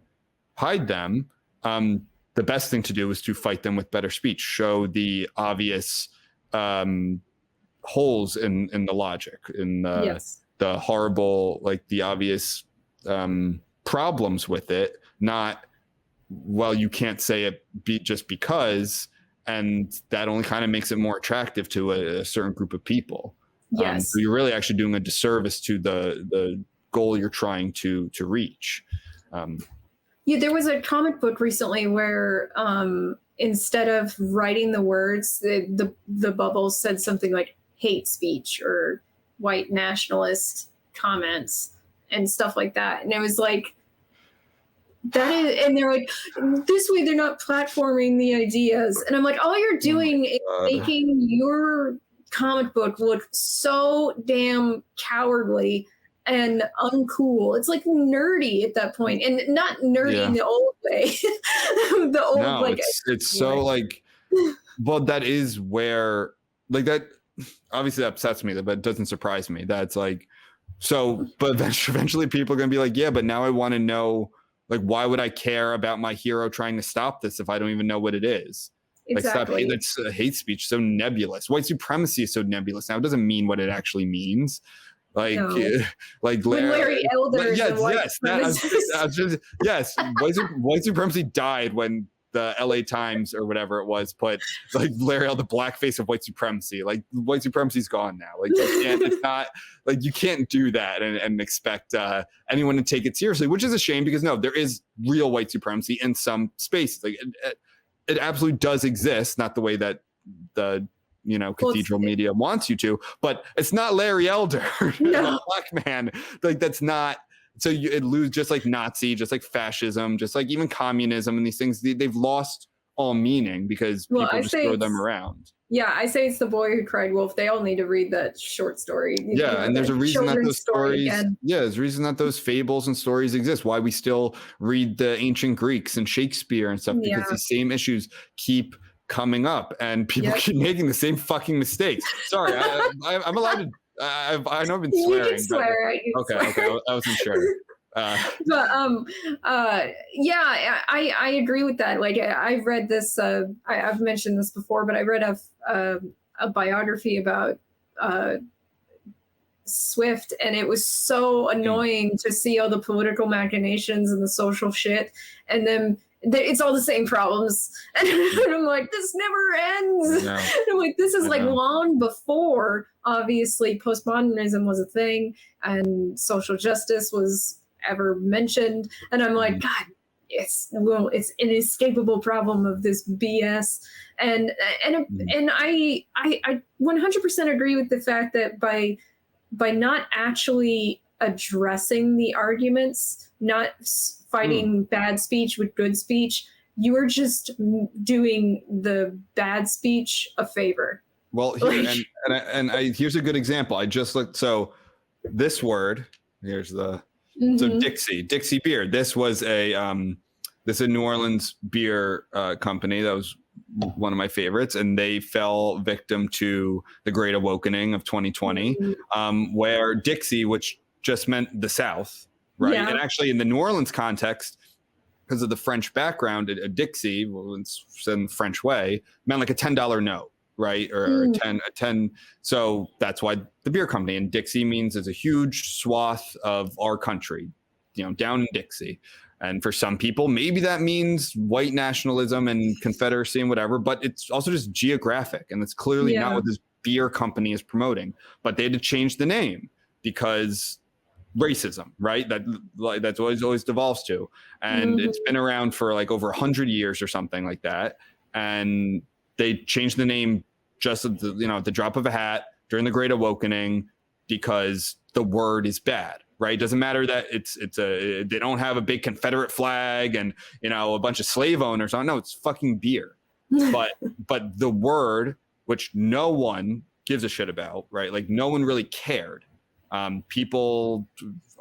hide them. The best thing to do is to fight them with better speech, show the obvious holes in the logic, in the horrible, like the obvious problems with it, not, well, you can't say it just because, and that only kind of makes it more attractive to a certain group of people. So you're really actually doing a disservice to the goal you're trying to reach. There was a comic book recently where instead of writing the words, the bubbles said something like hate speech or white nationalist comments and stuff like that. And it was like, that is, and they're like, this way they're not platforming the ideas. And I'm like, all you're doing is making your comic book look so damn cowardly and uncool. It's like nerdy at that point, and not nerdy in the old way. The old it's so like, well, that is where, like, that obviously upsets me, but it doesn't surprise me. That's like, so, but eventually people are gonna be like, yeah, but now I want to know, like, why would I care about my hero trying to stop this if I don't even know what it is? Exactly. Like, stop, that's hate speech, so nebulous. White supremacy is so nebulous. Now, it doesn't mean what it actually means. Like, like Larry Elder. White supremacy died when the LA Times or whatever it was put like Larry Elder, the blackface of white supremacy. Like, white supremacy's gone now. Like, it's not like, you can't do that and expect anyone to take it seriously, which is a shame, because no, there is real white supremacy in some spaces. Like, it absolutely does exist, not the way that the cathedral media wants you to, but it's not Larry Elder, no. Black man. Like, that's not. So it lose, just like Nazi, just like fascism, just like even communism, and these things, they've lost all meaning because people just throw them around. Yeah, I say it's The Boy Who Cried Wolf. They all need to read that short story. And there's a reason that those stories, there's a reason that those fables and stories exist. Why we still read the ancient Greeks and Shakespeare and stuff, because the same issues keep coming up and people keep making the same fucking mistakes. Sorry, I'm allowed to. I know I've been swearing. You can swear. Okay, I wasn't sure. But yeah, I agree with that. Like I've read this. I've mentioned this before, but I read a biography about Swift, and it was so annoying to see all the political machinations and the social shit, and then it's all the same problems, and I'm like, this never ends. No. I'm like, this is like long before obviously postmodernism was a thing and social justice was ever mentioned, and I'm like, God, it's an inescapable problem of this BS, and I 100% agree with the fact that by not actually addressing the arguments, not fighting bad speech with good speech, you are just doing the bad speech a favor. Well, here, here's a good example. I just looked. So this word, here's the, so Dixie beer. This was a New Orleans beer company that was one of my favorites, and they fell victim to the Great Awakening of 2020, where Dixie, which just meant the South, right? Yeah. And actually in the New Orleans context, because of the French background, a Dixie, well, it's said in the French way, meant like a $10 note, right? Or a 10. So that's why the beer company, and Dixie means it's a huge swath of our country, down in Dixie. And for some people, maybe that means white nationalism and Confederacy and whatever, but it's also just geographic. And it's clearly not what this beer company is promoting. But they had to change the name because racism, right? That's always devolves to. And it's been around for like over 100 years or something like that. And they changed the name just at the drop of a hat during the Great Awakening because the word is bad. Right. Doesn't matter that they don't have a big Confederate flag and, a bunch of slave owners on. No, it's fucking beer. But the word, which no one gives a shit about, right? Like no one really cared. People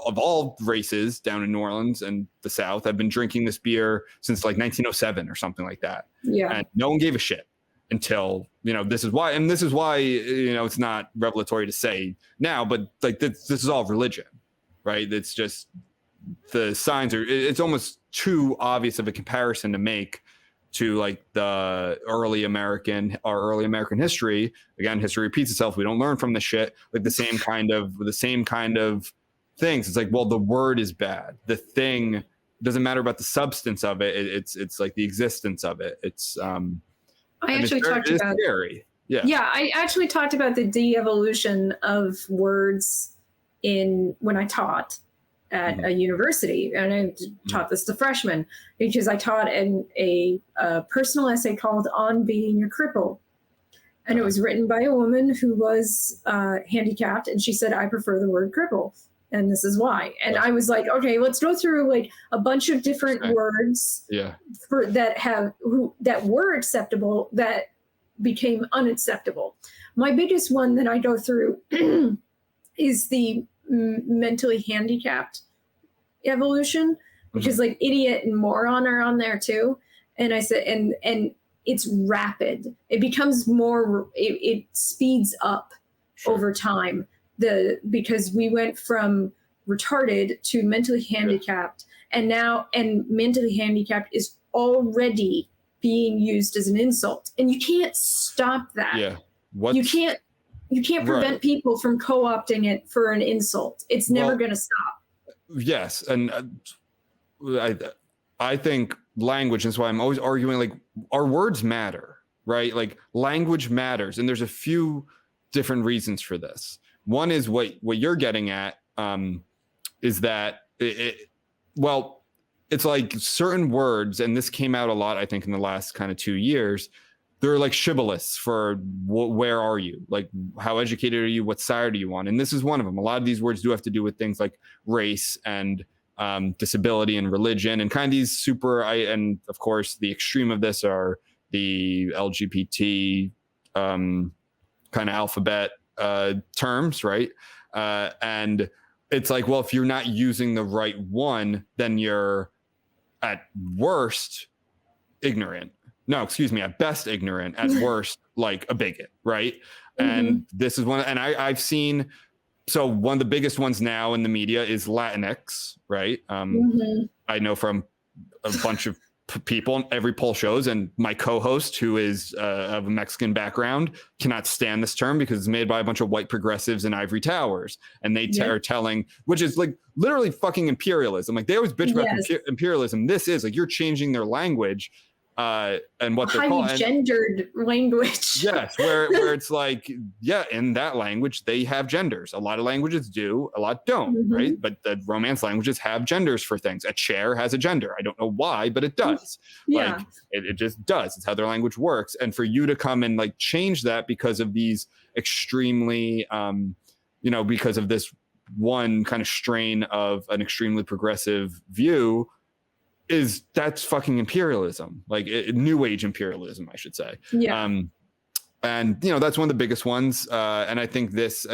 of all races down in New Orleans and the South have been drinking this beer since like 1907 or something like that. Yeah. And no one gave a shit until, this is why. And this is why, it's not revelatory to say now, but like this is all religion. Right. It's just the signs it's almost too obvious of a comparison to make to like the early American history. Again, history repeats itself. We don't learn from the shit, like the same kind of things. It's like, well, the word is bad. The thing doesn't matter about the substance of it. It's like the existence of it. It's I actually talked about scary. Yeah, I actually talked about the de-evolution of words when I taught at a university, and I taught this to freshmen because I taught in a personal essay called "On Being a Cripple," and it was written by a woman who was handicapped, and she said, "I prefer the word cripple, and this is why." And I was like, "Okay, let's go through like a bunch of different words that were acceptable that became unacceptable." My biggest one that I go through is the mentally handicapped evolution, because like idiot and moron are on there too. And I said, and it's rapid. It becomes more, it speeds up over time. Because we went from retarded to mentally handicapped, and mentally handicapped is already being used as an insult, and you can't stop that. Yeah. You can't prevent people from co-opting it for an insult. It's never going to stop. Yes. And I think language, and that's why I'm always arguing, like, our words matter, right? Like language matters. And there's a few different reasons for this. One is what you're getting at, is that it's like certain words, and this came out a lot, I think, in the last kind of 2 years. They're like shibboleths for where are you? Like, how educated are you? What side are you on? And this is one of them. A lot of these words do have to do with things like race and disability and religion, and kind of these and of course, the extreme of this are the LGBT kind of alphabet terms, right? And it's like, well, if you're not using the right one, then you're at worst ignorant. No, excuse me, at best ignorant, at worst like a bigot, right? And this is one, and I've seen So one of the biggest ones now in the media is Latinx, right? I know from a bunch of people, every poll shows, and my co-host, who is of a Mexican background, cannot stand this term because it's made by a bunch of white progressives in ivory towers, and they are telling, which is like literally fucking imperialism. Like they always bitch about imperialism. This is like you're changing their language. And what they're called gendered language. Yes, where it's like, yeah, in that language they have genders. A lot of languages do, a lot don't, right? But the Romance languages have genders for things. A chair has a gender. I don't know why, but it does. Like it just does. It's how their language works. And for you to come and like change that because of these extremely, because of this one kind of strain of an extremely progressive view, that's fucking imperialism, like new age imperialism, I should say. And that's one of the biggest ones. And I think that's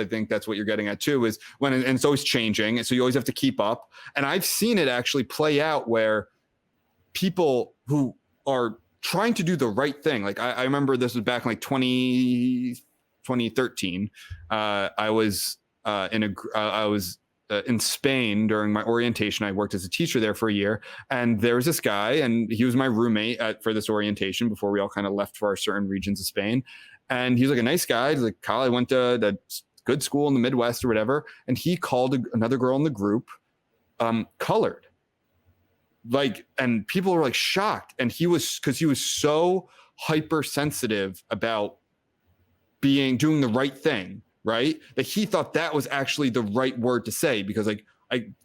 what you're getting at too, is and it's always changing. And so you always have to keep up. And I've seen it actually play out where people who are trying to do the right thing. Like I remember this was back in like 2013. I was in Spain during my orientation. I worked as a teacher there for a year, and there was this guy, and he was my roommate for this orientation before we all kind of left for our certain regions of Spain. And he was like a nice guy. He's like, Kyle, I went to a good school in the Midwest or whatever. And he called another girl in the group colored. Like, and people were like shocked. And because he was so hypersensitive about doing the right thing, right? That he thought that was actually the right word to say, because I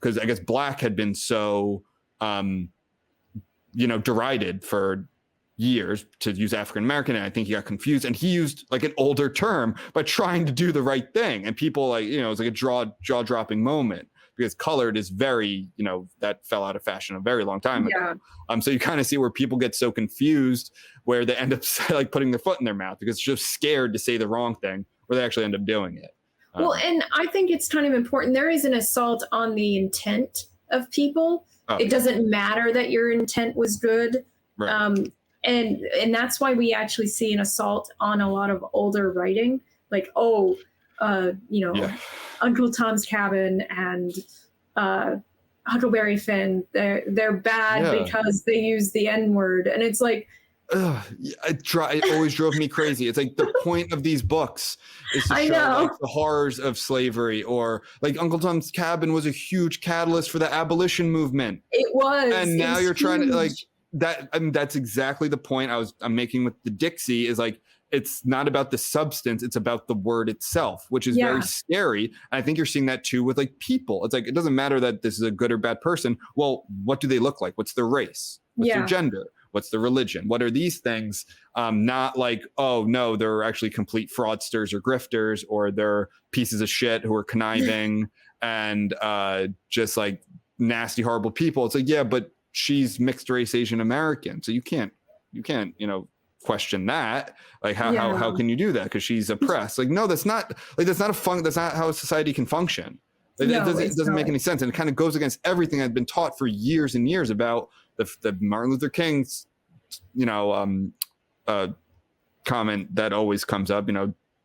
guess black had been so, derided for years to use African American, and I think he got confused, and he used like an older term by trying to do the right thing, and people it was like a jaw-dropping moment, because colored is very, that fell out of fashion a very long time ago. So you kind of see where people get so confused, where they end up like putting their foot in their mouth because they're just scared to say the wrong thing, or they actually end up doing it. Well, and I think it's kind of important. There is an assault on the intent of people. It doesn't matter that your intent was good. Right. And that's why we actually see an assault on a lot of older writing, like, Uncle Tom's Cabin and Huckleberry Finn. They're bad because they use the N-word, and it's like, it always drove me crazy. It's like the point of these books is to show like the horrors of slavery, or like Uncle Tom's Cabin was a huge catalyst for the abolition movement. It was. And now you're trying to like that. I mean, that's exactly the point I'm making with the Dixie, is like, it's not about the substance, it's about the word itself, which is very scary. And I think you're seeing that too with like people. It's like, it doesn't matter that this is a good or bad person. Well, what do they look like? What's their race? What's their gender? What's the religion? What are these things? Not like, oh no, they're actually complete fraudsters or grifters, or they're pieces of shit who are conniving and just like nasty, horrible people. It's like, yeah, but she's mixed race Asian American, so you can't question that. Like how can you do that? Because she's oppressed. Like, no, that's not how a society can function. Like, it doesn't make any sense, and it kind of goes against everything I've been taught for years and years about the Martin Luther King's, comment that always comes up.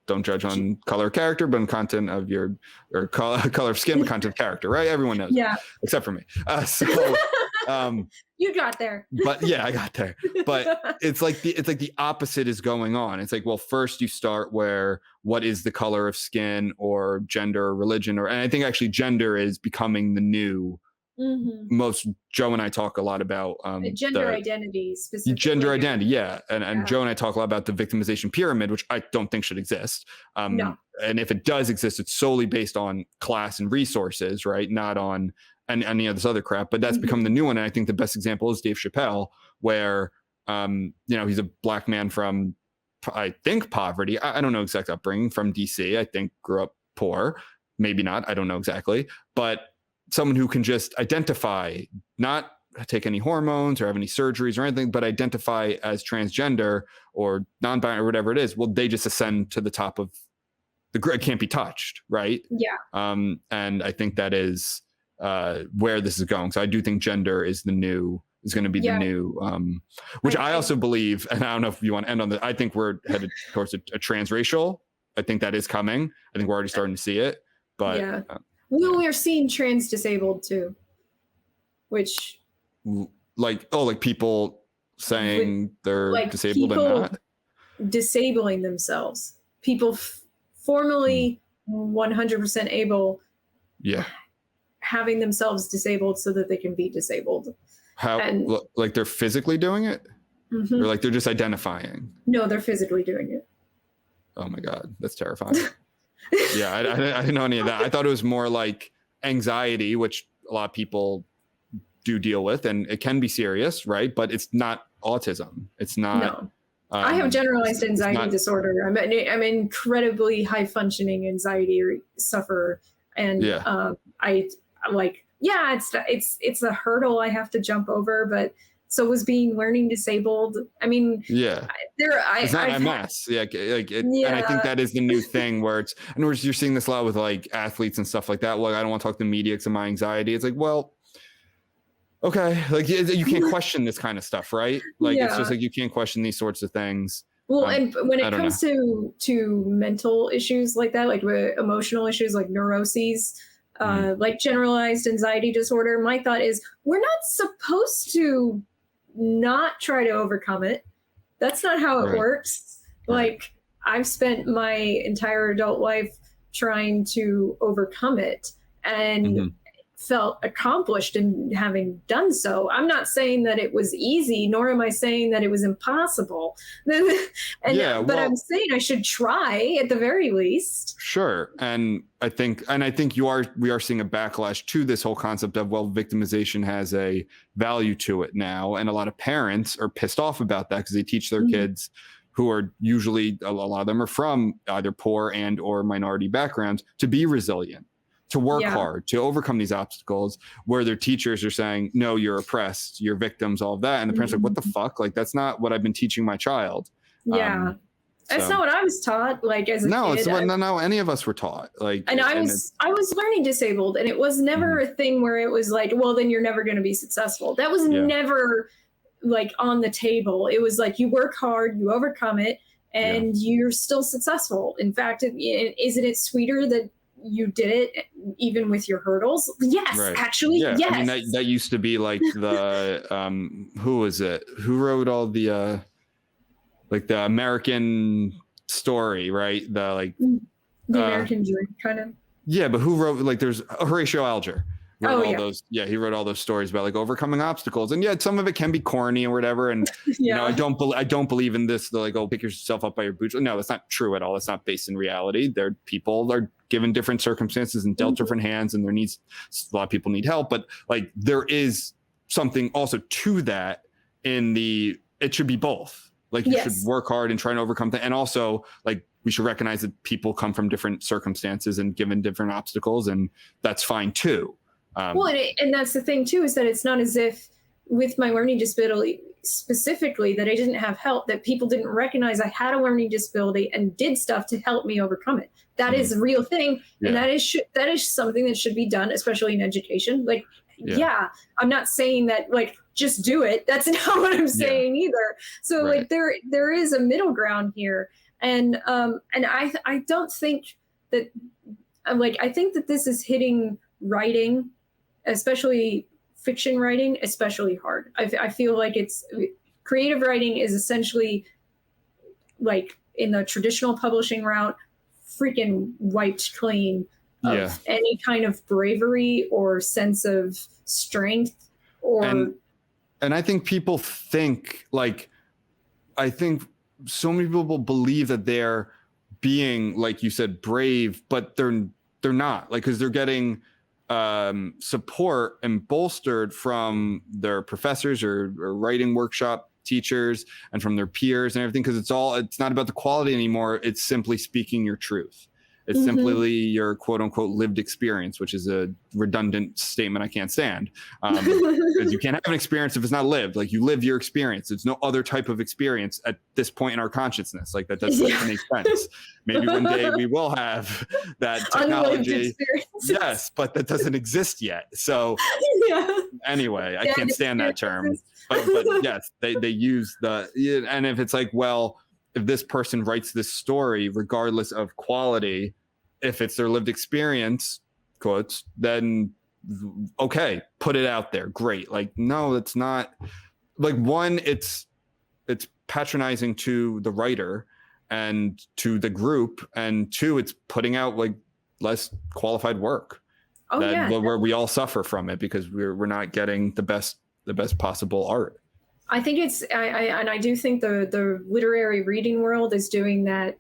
Don't judge on color of character, but on content of or color of skin, but content of character. Right? Everyone knows. Yeah. Except for me. You got there. But yeah, I got there. But it's like the opposite is going on. It's like, well, first you start what is the color of skin, or gender, or religion, and I think actually gender is becoming the new. Most Joe and I talk a lot about gender identity specifically. Gender identity, yeah. And Joe and I talk a lot about the victimization pyramid, which I don't think should exist. No. And if it does exist, it's solely based on class and resources, right? Not on any of this other crap. But that's become the new one. And I think the best example is Dave Chappelle, where he's a black man from, I think, poverty. I don't know exact upbringing, from DC. I think grew up poor, maybe not. I don't know exactly, but someone who can just identify, not take any hormones or have any surgeries or anything, but identify as transgender or non-binary or whatever it is. Well, they just ascend to the top of the grid, can't be touched, right? Yeah. And I think that is where this is going. So I do think gender is going to be the new, which I also believe, and I don't know if you want to end on that. I think we're headed towards a transracial. I think that is coming. I think we're already starting to see it. But we're seeing trans disabled too, which like people saying they're like disabled and not disabling themselves. People formerly 100% able, having themselves disabled so that they can be disabled. How? And, like they're physically doing it, or like they're just identifying? No, they're physically doing it. Oh my God, that's terrifying. Yeah, I didn't know any of that. I thought it was more like anxiety, which a lot of people do deal with, and it can be serious, right? But it's not autism. It's not. No. I have generalized anxiety disorder. I'm incredibly high functioning anxiety sufferer, and it's a hurdle I have to jump over. But so was being learning disabled. I mean, it's not MS. And I think that is the new thing where you're seeing this a lot with like athletes and stuff like that. Like, I don't want to talk to the media because of my anxiety. It's like, well, okay, like you can't question this kind of stuff, right? Like it's just like you can't question these sorts of things. Well, and when it comes to mental issues like that, like emotional issues like neuroses, like generalized anxiety disorder, my thought is we're not supposed to not try to overcome it. That's not how it works. Like I've spent my entire adult life trying to overcome it and felt accomplished in having done so. I'm not saying that it was easy, nor am I saying that it was impossible. But I'm saying I should try at the very least. Sure. And I think we are seeing a backlash to this whole concept of, well, victimization has a value to it now. And a lot of parents are pissed off about that because they teach their kids, who are usually, a lot of them are from either poor and or minority backgrounds, to be resilient, to work hard, to overcome these obstacles, where their teachers are saying, no, you're oppressed, you're victims, all of that. And the parents are like, what the fuck? Like, that's not what I've been teaching my child. That's not what I was taught. Like as a kid, it's what no any of us were taught. Like, and I was learning disabled, and it was never a thing where it was like, well, then you're never going to be successful. That was never like on the table. It was like, you work hard, you overcome it, and you're still successful. In fact, isn't it sweeter that you did it even with your hurdles? Yes, actually, yes. I mean, that used to be like the who was it? Who wrote all the like the American story, right? The American dream, kind of. Yeah, but who wrote, like, there's Horatio Alger. He wrote all those stories about like overcoming obstacles, and some of it can be corny or whatever. And I don't believe in this. Like, pick yourself up by your boots. No, that's not true at all. That's not based in reality. People are given different circumstances and dealt different hands, and a lot of people need help. But like, there is something also to that it should be both. Like, you should work hard and try and overcome things, and also like, we should recognize that people come from different circumstances and given different obstacles, and that's fine too. And that's the thing too, is that it's not as if with my learning disability specifically that I didn't have help, that people didn't recognize I had a learning disability and did stuff to help me overcome it. That is a real thing. And that is something that should be done, especially in education. Like, I'm not saying that like, just do it. That's not what I'm saying either. So like there is a middle ground here. And I don't think that, like, I think that this is hitting writing, especially fiction writing, especially hard. I feel like creative writing is essentially like in the traditional publishing route, freaking wiped clean of any kind of bravery or sense of strength and I think people think I think so many people believe that they're being, like you said, brave, but they're not, like, because they're getting support and bolstered from their professors or writing workshop teachers and from their peers and everything, because it's not about the quality anymore. It's simply speaking your truth. It's simply your quote unquote lived experience, which is a redundant statement I can't stand. Because you can't have an experience if it's not lived. Like, you live your experience. There's no other type of experience at this point in our consciousness. Like, that doesn't make sense. Maybe one day we will have that technology. Yes, but that doesn't exist yet. So anyway, I can't stand that term. But yes, they use and if it's like, well, if this person writes this story, regardless of quality, if it's their lived experience, quotes, then okay, put it out there. Great. Like, no, it's not. Like, one, it's patronizing to the writer and to the group, and two, it's putting out like less qualified work. Where we all suffer from it because we're not getting the best possible art. I think I do think the literary reading world is doing that.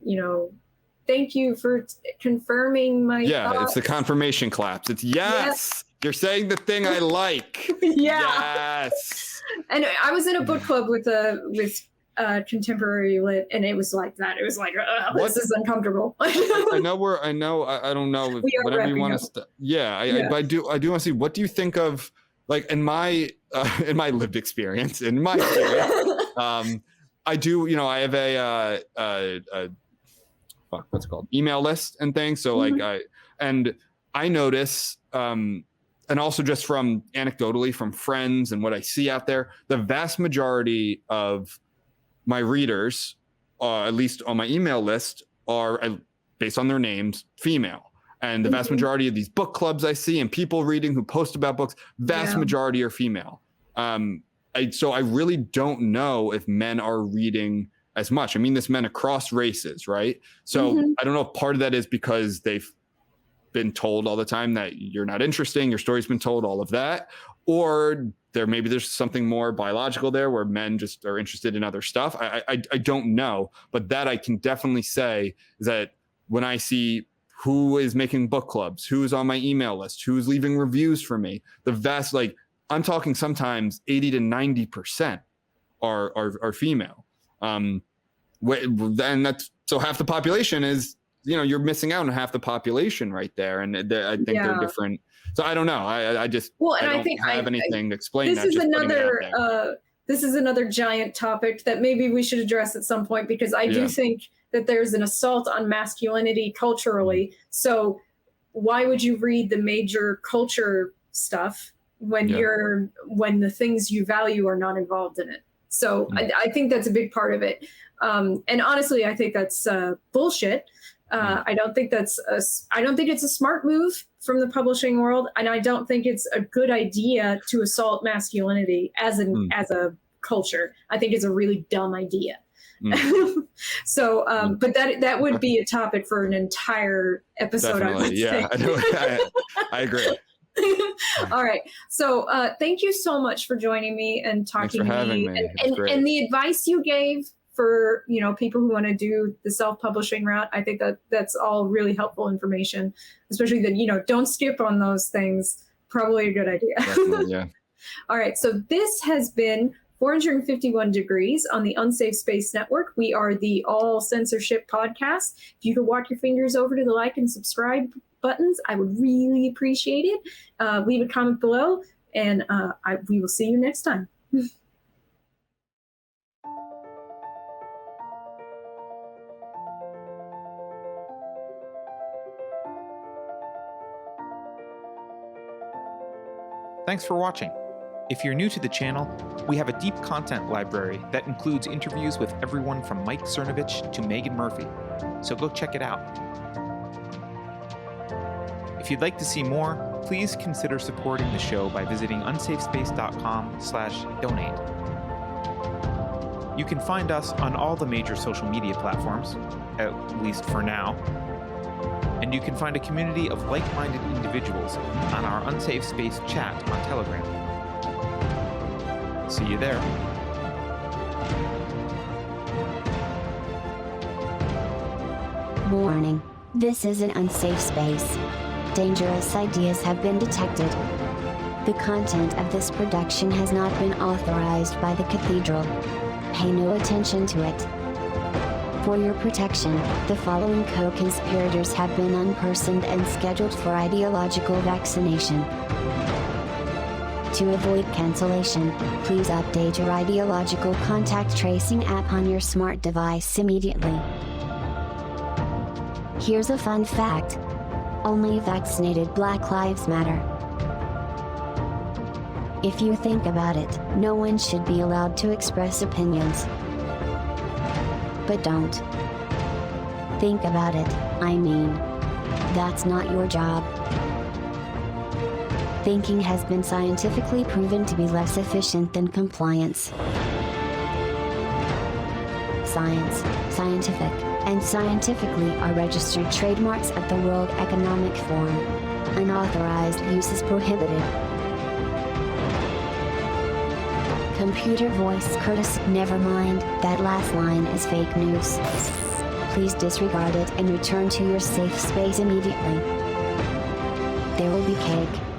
Thank you for confirming my thoughts. It's the confirmation claps. It's yes. You're saying the thing I like. Yes. And I was in a book club with contemporary lit, and it was like that. It was like, this is uncomfortable. I don't know if whatever you want to. I do want to see. What do you think of, like, in my lived experience, I do. I have a what's it called, email list and things. So like I notice, and also just from anecdotally from friends and what I see out there, the vast majority of my readers, at least on my email list, are, based on their names, female. And the vast majority of these book clubs I see and people reading who post about books, vast majority are female. So I really don't know if men are reading as much. I mean, this men across races, right? So I don't know if part of that is because they've been told all the time that you're not interesting, your story's been told, all of that, or there's something more biological there where men just are interested in other stuff. I don't know, but that I can definitely say is that when I see who is making book clubs, who's on my email list, who's leaving reviews for me, the vast, like, I'm talking sometimes 80 to 90% are female. And that's, so half the population is, you're missing out on half the population right there. And I think they're different. So I don't know. I just, I don't have anything to explain that. This is another giant topic that maybe we should address at some point, because I do think that there's an assault on masculinity culturally. So why would you read the major culture stuff when when the things you value are not involved in it? So I think that's a big part of it. And honestly, I think that's bullshit. I don't think it's a smart move from the publishing world, and I don't think it's a good idea to assault masculinity as a culture. I think it's a really dumb idea. So, but that would be a topic for an entire episode. Definitely. I agree. All right. So thank you so much for joining me and talking to me. And the advice you gave for people who want to do the self-publishing route, I think that's all really helpful information, especially that don't skip on those things. Probably a good idea. Yeah. All right. So this has been 451 Degrees on the Unsafe Space Network. We are the All Censorship podcast. If you could walk your fingers over to the like and subscribe buttons, I would really appreciate it. Leave a comment below, and we will see you next time. Thanks for watching. If you're new to the channel, we have a deep content library that includes interviews with everyone from Mike Cernovich to Megan Murphy, so go check it out. If you'd like to see more, please consider supporting the show by visiting unsafespace.com/donate. You can find us on all the major social media platforms, at least for now, and you can find a community of like-minded individuals on our Unsafe Space chat on Telegram. See you there. Warning. This is an unsafe space. Dangerous ideas have been detected. The content of this production has not been authorized by the Cathedral. Pay no attention to it. For your protection, the following co-conspirators have been unpersoned and scheduled for ideological vaccination. To avoid cancellation, please update your ideological contact tracing app on your smart device immediately. Here's a fun fact. Only vaccinated Black Lives Matter. If you think about it, no one should be allowed to express opinions. But don't. Think about it, I mean. That's not your job. Thinking has been scientifically proven to be less efficient than compliance. Science, scientific, and scientifically are registered trademarks at the World Economic Forum. Unauthorized use is prohibited. Computer voice courtesy. Never mind, that last line is fake news. Please disregard it and return to your safe space immediately. There will be cake.